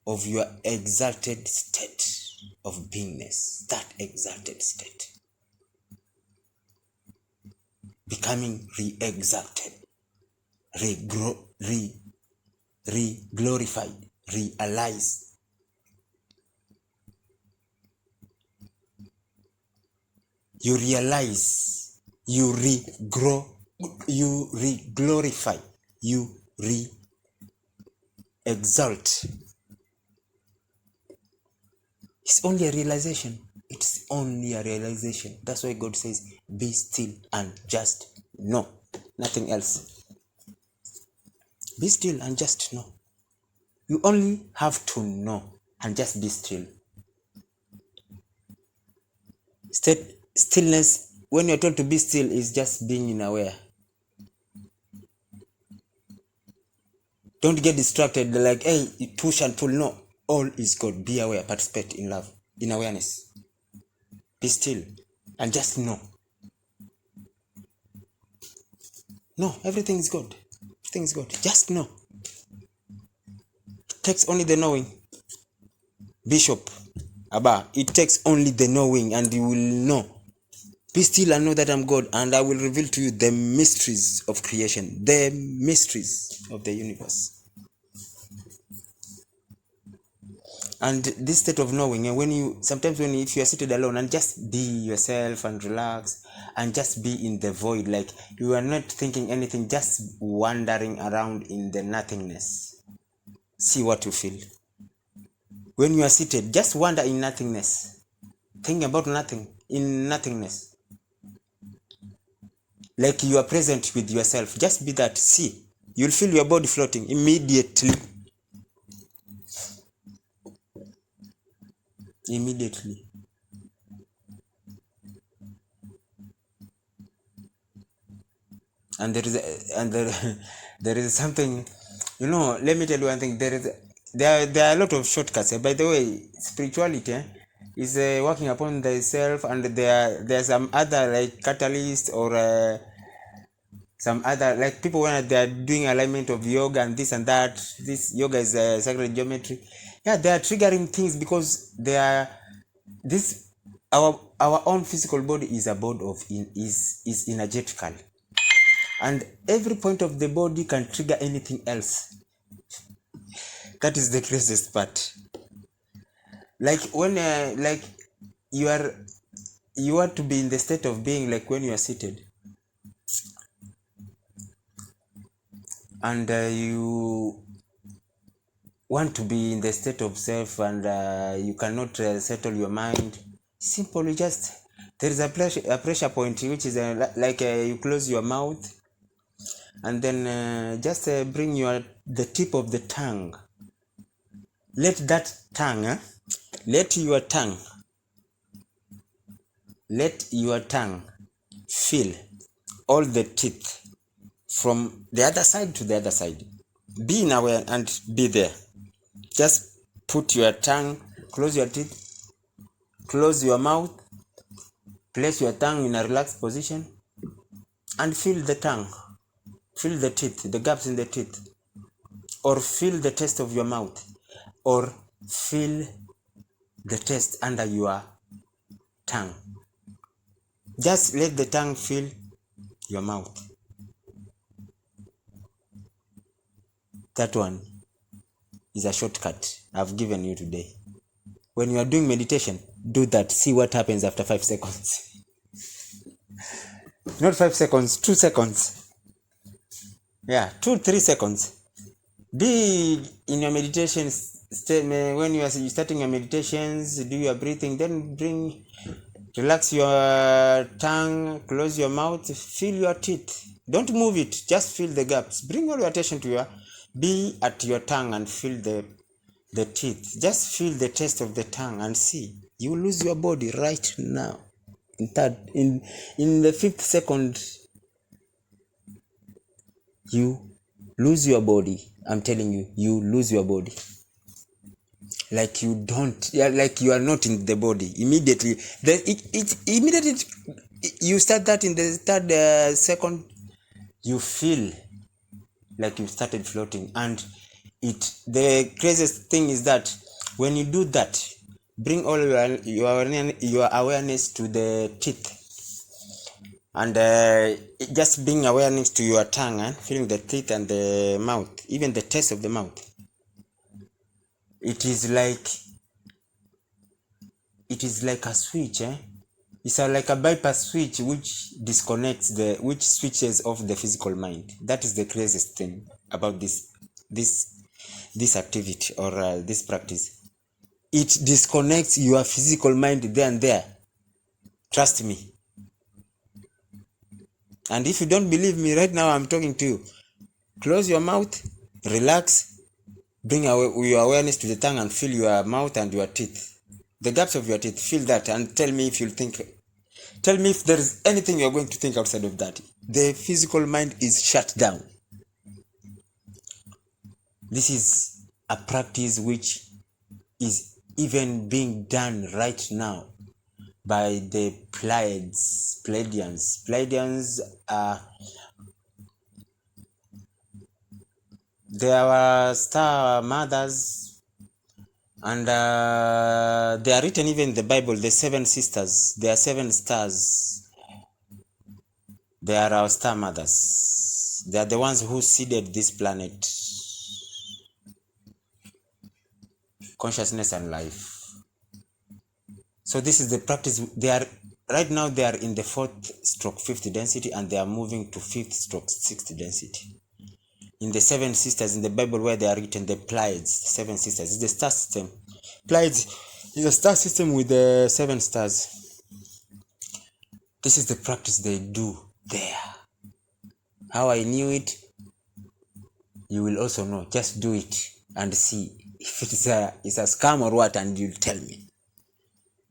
of your exalted state of beingness, that exalted state. Becoming re-exalted, re-glorified, realized. You realize, you re-glorify, you re-exalt. It's only a realization. It's only a realization. That's why God says, be still and just know. Nothing else. Be still and just know. You only have to know and just be still. Stillness, when you're told to be still, is just being aware. Don't get distracted like, hey, you push and pull. No, all is God. Be aware, participate in love, in awareness. Be still and just know. No, everything is good. Everything is good. Just know. It takes only the knowing. Bishop Abba, it takes only the knowing and you will know. Be still and know that I'm God, and I will reveal to you the mysteries of creation, the mysteries of the universe. And this state of knowing, and if you are seated alone and just be yourself and relax and just be in the void, like you are not thinking anything, just wandering around in the nothingness. See what you feel. When you are seated, just wander in nothingness. Think about nothing, in nothingness. Like you are present with yourself. Just be that. See, you'll feel your body floating immediately. Immediately. And there is something, let me tell you one thing. There are a lot of shortcuts. By the way, spirituality is working upon the self, and there's some other like catalyst or some other, like people when they are doing alignment of yoga and this and that. This yoga is sacred geometry. Yeah, they are triggering things because they are this. Our own physical body is a body of is energetical, and every point of the body can trigger anything else. That is the craziest part. Like when like you want to be in the state of being, like when you are seated and you want to be in the state of self, and you cannot settle your mind. Simply just, there is a pressure point, which is like you close your mouth and then just bring the tip of the tongue. Let your tongue feel all the teeth from the other side to the other side. Be in aware and be there. Just put your tongue, close your teeth, close your mouth, place your tongue in a relaxed position and feel the tongue. Feel the teeth, the gaps in the teeth. Or feel the taste of your mouth. Or feel the taste under your tongue. Just let the tongue feel your mouth. That one is a shortcut I've given you today. When you are doing meditation, do that. See what happens after 5 seconds. Not 5 seconds, 2 seconds. Yeah, 2-3 seconds. Be in your meditations. When you are starting your meditations, do your breathing. Then relax your tongue, close your mouth, feel your teeth. Don't move it. Just feel the gaps. Bring all your attention to be at your tongue and feel the teeth. Just feel the taste of the tongue and see. You will lose your body right now. In the 5th second, you lose your body. I'm telling you, you lose your body. Like you don't, yeah, like you are not in the body immediately. Immediately you start that in the 3rd second, you feel like you started floating. And the craziest thing is that when you do that, bring all your awareness to the teeth, and just bring awareness to your tongue and feeling the teeth and the mouth, even the taste of the mouth. It is like a switch. It's like a bypass switch which which switches off the physical mind. That is the craziest thing about this activity or this practice. It disconnects your physical mind there and there. Trust me. And if you don't believe me, right now I'm talking to you. Close your mouth, relax, bring your awareness to the tongue and feel your mouth and your teeth. The gaps of your teeth, feel that and tell me if there is anything you're going to think outside of that. The physical mind is shut down. This is a practice which is even being done right now by the Pleiadians. Pleiadians are star mothers, and they are written even in the Bible. The 7 sisters, they are 7 stars. They are our star mothers. They are the ones who seeded this planet, consciousness and life. So this is the practice. They are in the 4th/5th density, and they are moving to 5th/6th density. In the 7 sisters in the Bible where they are written, the Pleiades, 7 sisters, is the star system. Pleiades is a star system with the 7 stars. This is the practice they do there. How I knew it, you will also know. Just do it and see if it's a scam or what, and you'll tell me.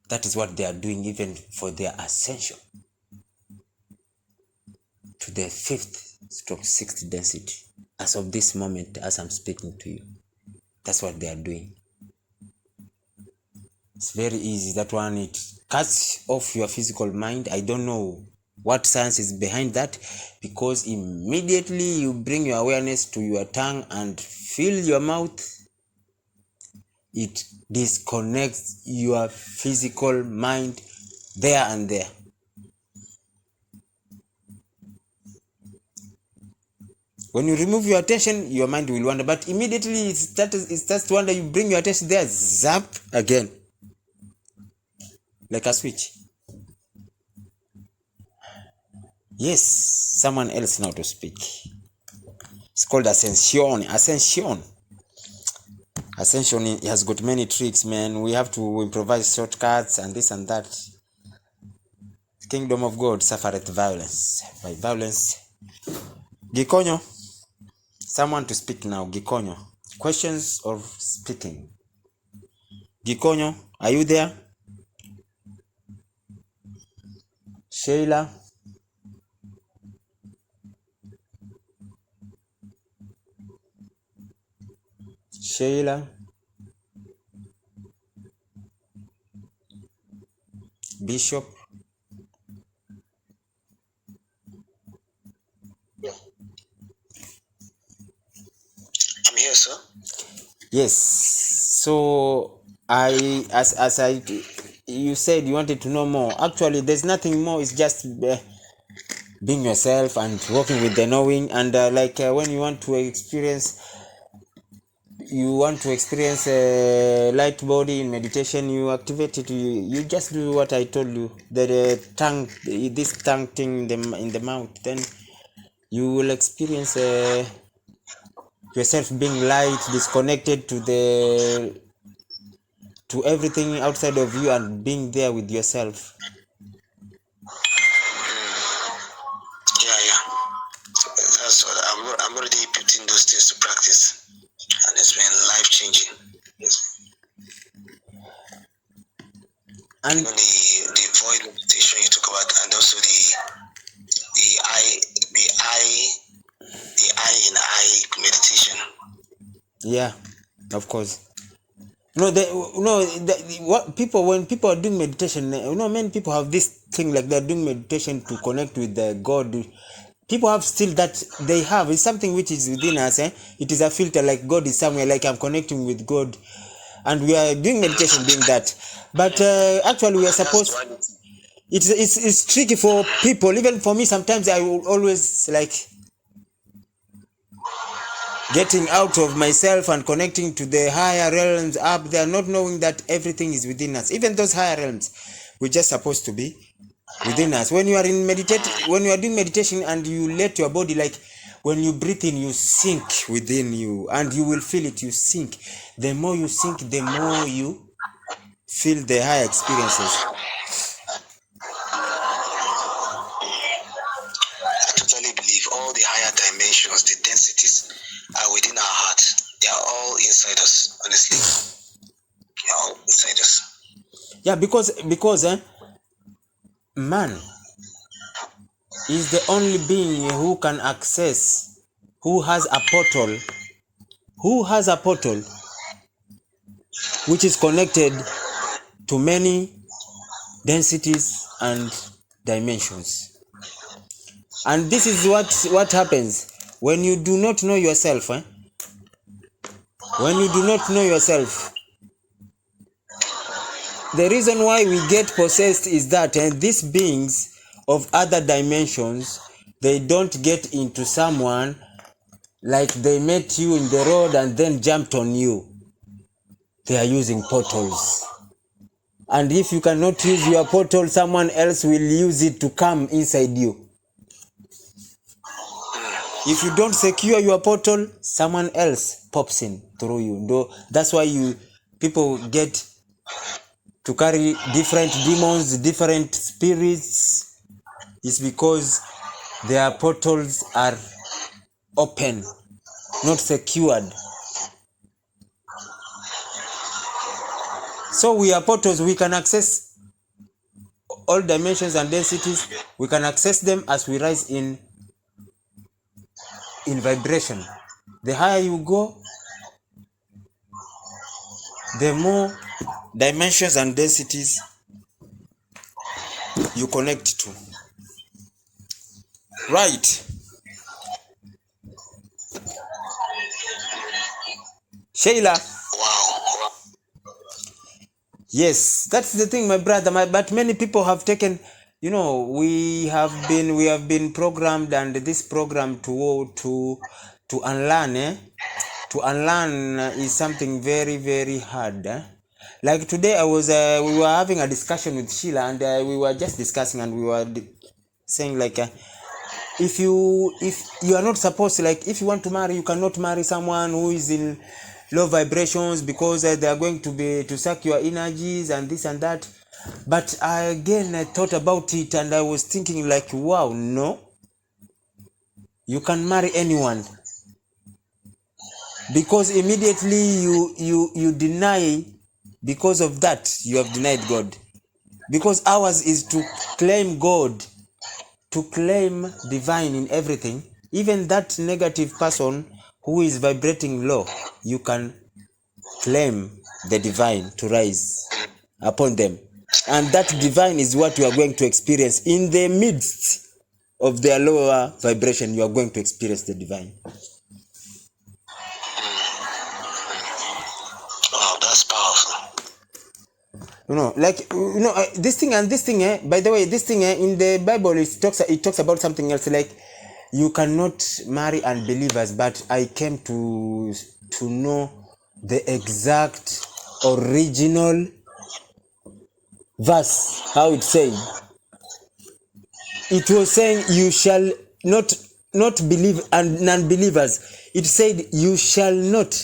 That is what they are doing even for their ascension to the 5th/6th density. As of this moment, as I'm speaking to you, that's what they are doing. It's very easy. That one, it cuts off your physical mind. I don't know what science is behind that, because immediately you bring your awareness to your tongue and feel your mouth, it disconnects your physical mind there and there. When you remove your attention, your mind will wander, but immediately it starts to wander. You bring your attention there, zap again, like a switch. Yes, someone else now to speak. It's called ascension. Ascension has got many tricks, man. We have to improvise shortcuts and this and that. The kingdom of God suffereth violence. By violence. Gikonyo. Someone to speak now. Gikonyo. Questions of speaking. Gikonyo, are you there? Sheila. Bishop. I'm here, sir. Yes. So you said you wanted to know more. Actually, there's nothing more. It's just being yourself and working with the knowing. And when you want to experience a light body in meditation, you activate it. You just do what I told you. This tongue thing in the mouth. Then you will experience yourself being light, disconnected to everything outside of you, and being there with yourself. Yeah. That's what I'm already putting those things to practice, and it's been life changing. Yes. And even the void meditation you talk about, and also the eye in eye meditation. yeah, of course. When people are doing meditation, many people have this thing like they're doing meditation to connect with God. People have still that it's something which is within us. It is a filter, like God is somewhere, like I'm connecting with God, and we are doing meditation doing that. But actually, we are supposed. It's tricky for people, even for me. Sometimes I will always like getting out of myself and connecting to the higher realms up there, not knowing that everything is within us. Even those higher realms, we're just supposed to be within us. When you are when you are doing meditation and you let your body, like when you breathe in, you sink within you, and you will feel it. You sink. The more you sink, the more you feel the higher experiences. I totally believe all the higher dimensions, the densities, are within our hearts. They are all inside us. Honestly, they are all inside us. Yeah, because man is the only being who can access, who has a portal which is connected to many densities and dimensions. And this is what happens when you do not know yourself. When you do not know yourself, the reason why we get possessed is that these beings of other dimensions, they don't get into someone like they met you in the road and then jumped on you. They are using portals. And if you cannot use your portal, someone else will use it to come inside you. If you don't secure your portal, someone else pops in through you. That's why people get to carry different demons, different spirits. It's because their portals are open, not secured. So we are portals. We can access all dimensions and densities. We can access them as we rise in vibration. The higher you go, the more dimensions and densities you connect to. Right. Sheila. Wow. Yes, that's the thing, my brother. But many people have taken, we have been programmed, and this program to unlearn. To unlearn is something very, very hard. Like today, we were having a discussion with Sheila, and we were just discussing, and we were saying like, if you are not supposed to, like, if you want to marry, you cannot marry someone who is in low vibrations, because they are going to suck your energies and this and that. But I thought about it, and I was thinking like, wow, no, you can marry anyone, because immediately you deny. Because of that, you have denied God, because ours is to claim God, to claim divine in everything. Even that negative person who is vibrating low, you can claim the divine to rise upon them. And that divine is what you are going to experience in the midst of their lower vibration. You are going to experience the divine. Wow, that's powerful. This thing, by the way, this thing in the Bible, it talks about something else, like you cannot marry unbelievers, but I came to know the exact original verse, how it said. It was saying, you shall not not believe and non-believers, it said you shall not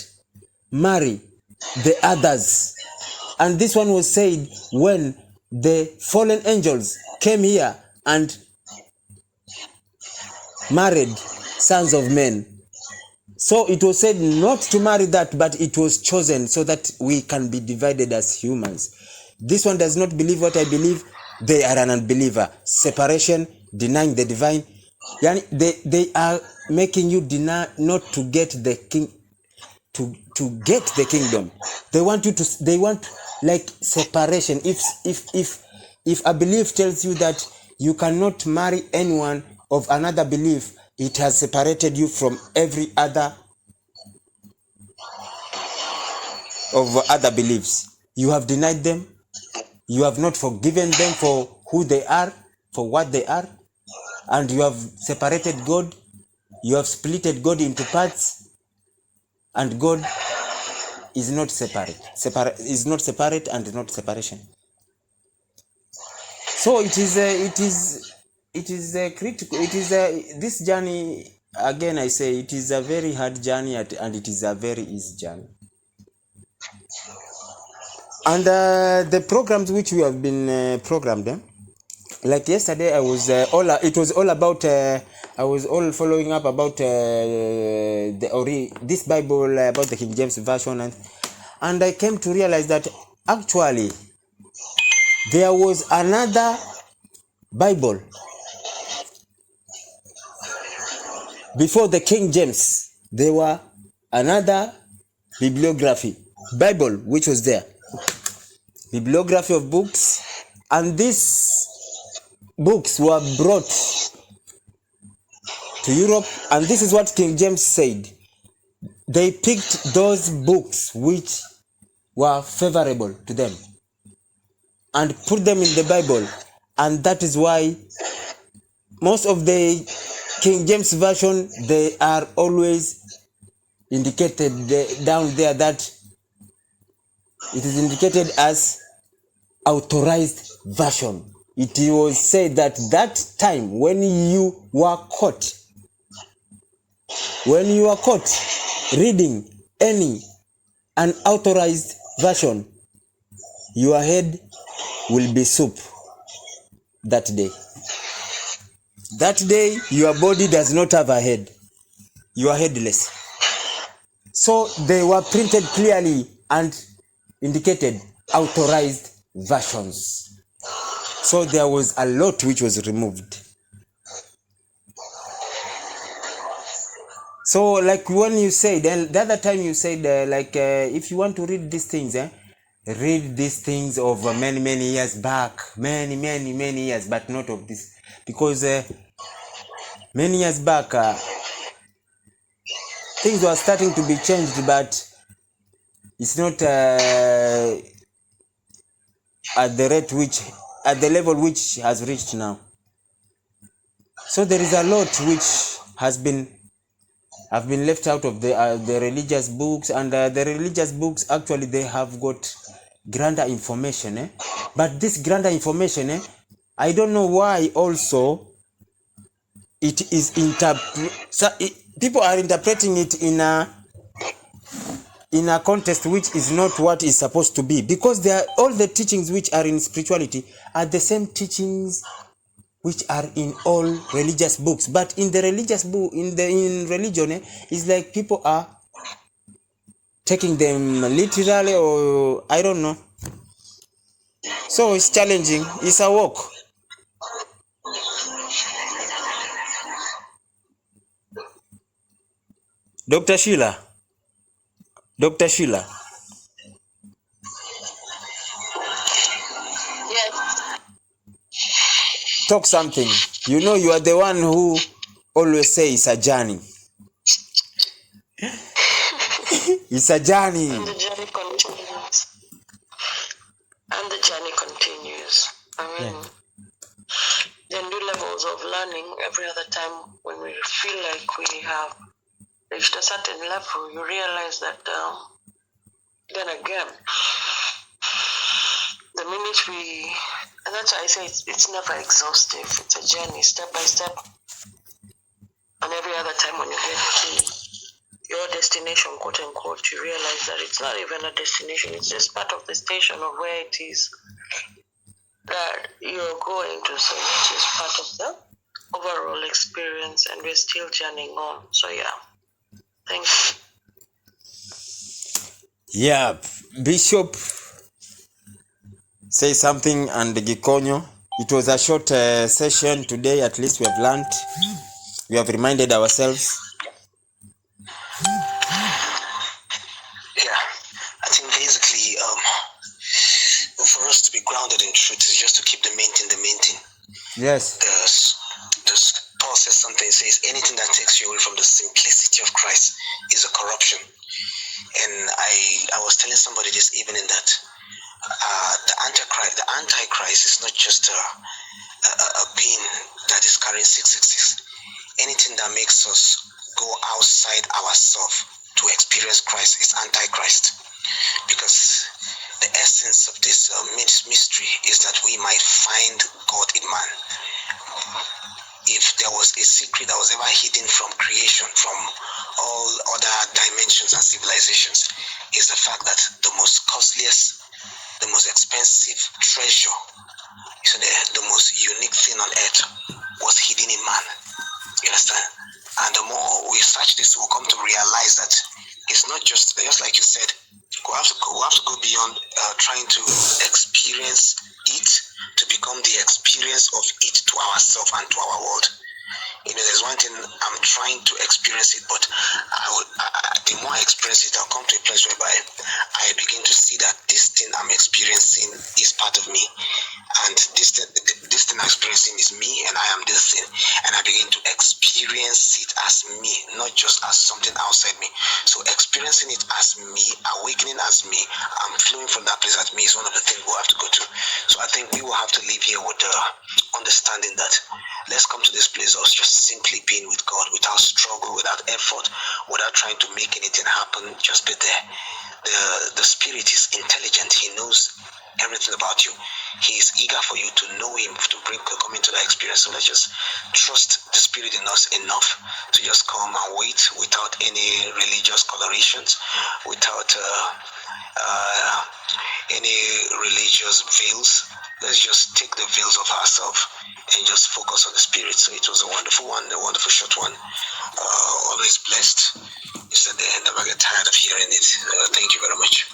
marry the others. And this one was said when the fallen angels came here and married sons of men. So it was said not to marry that, but it was chosen so that we can be divided as humans. This one does not believe what I believe. They are an unbeliever. Separation, denying the divine. They are making you deny not to get the king, to get the kingdom. They want you to. They want like separation. If a belief tells you that you cannot marry anyone of another belief, it has separated you from every other of other beliefs. You have denied them. You have not forgiven them for who they are, for what they are, and you have separated God. You have splitted God into parts, and God is not separate. Is not separate and not separation. So it is critical. It is this journey. Again, I say it is a very hard journey, and it is a very easy journey. And the programs which we have been programmed, like yesterday, I was it was all about. I was all following up about this Bible about the King James version, and I came to realize that actually there was another Bible before the King James. There were another bibliography Bible which was there, bibliography of books, and these books were brought to Europe, and this is what King James said. They picked those books which were favorable to them and put them in the Bible, and that is why most of the King James version, they are always indicated down there that it is indicated as authorized version. It was said that time when you were caught reading any unauthorized version, your head will be soup that day. That day, your body does not have a head. You are headless. So they were printed clearly and indicated authorized versions. So there was a lot which was removed. So like when you said, the other time you said, if you want to read these things, read these things of many years back, many years, but not of this, because many years back things were starting to be changed, but it's not at the level which has reached now. So there is a lot which have been left out of the religious books, and the religious books actually they have got grander information, but this grander information, I don't know why also it is people are interpreting it in a context which is not what is supposed to be, because all the teachings which are in spirituality are the same teachings which are in all religious books. But in the religious book, in religion, it's like people are taking them literally, or I don't know. So it's challenging. It's a walk. Dr. Sheila. Yes. Talk something. You know you are the one who always say it's a journey. It's a journey. And the journey continues. I mean, there are new levels of learning every other time. When we feel like we have reached a certain level, you realize that then again, the minute and that's why I say it's never exhaustive. It's a journey, step by step. And every other time when you get to your destination, quote unquote, you realize that it's not even a destination, it's just part of the station of where it is that you're going to. So it's just part of the overall experience, and we're still journeying on. So yeah, thanks. Yeah, Bishop, say something, and Gikonyo. It was a short session today. At least we have learned. We have reminded ourselves. Yeah, I think basically, for us to be grounded in truth is just to keep the main thing. Yes. Paul says something, says anything that takes you away from the simplicity of Christ is a corruption. And I was telling somebody this evening that the Antichrist is not just a being that is carrying 666. Anything that makes us go outside ourselves to experience Christ is Antichrist. Because the essence of this mystery is that we might find God in man. If there was a secret that was ever hidden from creation, from all other dimensions and civilizations, is the fact that the most costliest, the most expensive treasure, so the most unique thing on earth was hidden in man. You understand? And the more we search this, we'll come to realize that it's not just like you said, we have to go beyond trying to experience it to become the experience of it to ourselves and to our world. You know, there's one thing, I'm trying to experience it, but the more I experience it, I'll come to a place whereby I begin to see that this thing I'm experiencing is part of me. And this thing I'm experiencing is me, and I am this thing. And I begin to experience it as me, not just as something outside me. So experiencing it as me, awakening as me, I'm flowing from that place as me is one of the things we'll have to go to. So I think we will have to leave here with the understanding that let's come to this place of just simply being with God without struggle, without effort, without trying to make anything happen. Just be there. The Spirit is intelligent. He knows everything about you. He is eager for you to know Him, to come into that experience. So let's just trust the Spirit in us enough to just come and wait without any religious colorations, without any religious veils. Let's just take the veils off ourselves and just focus on the Spirit. So it was a wonderful one, a wonderful short one. Always blessed. You said they never get tired of hearing it. Thank you very much.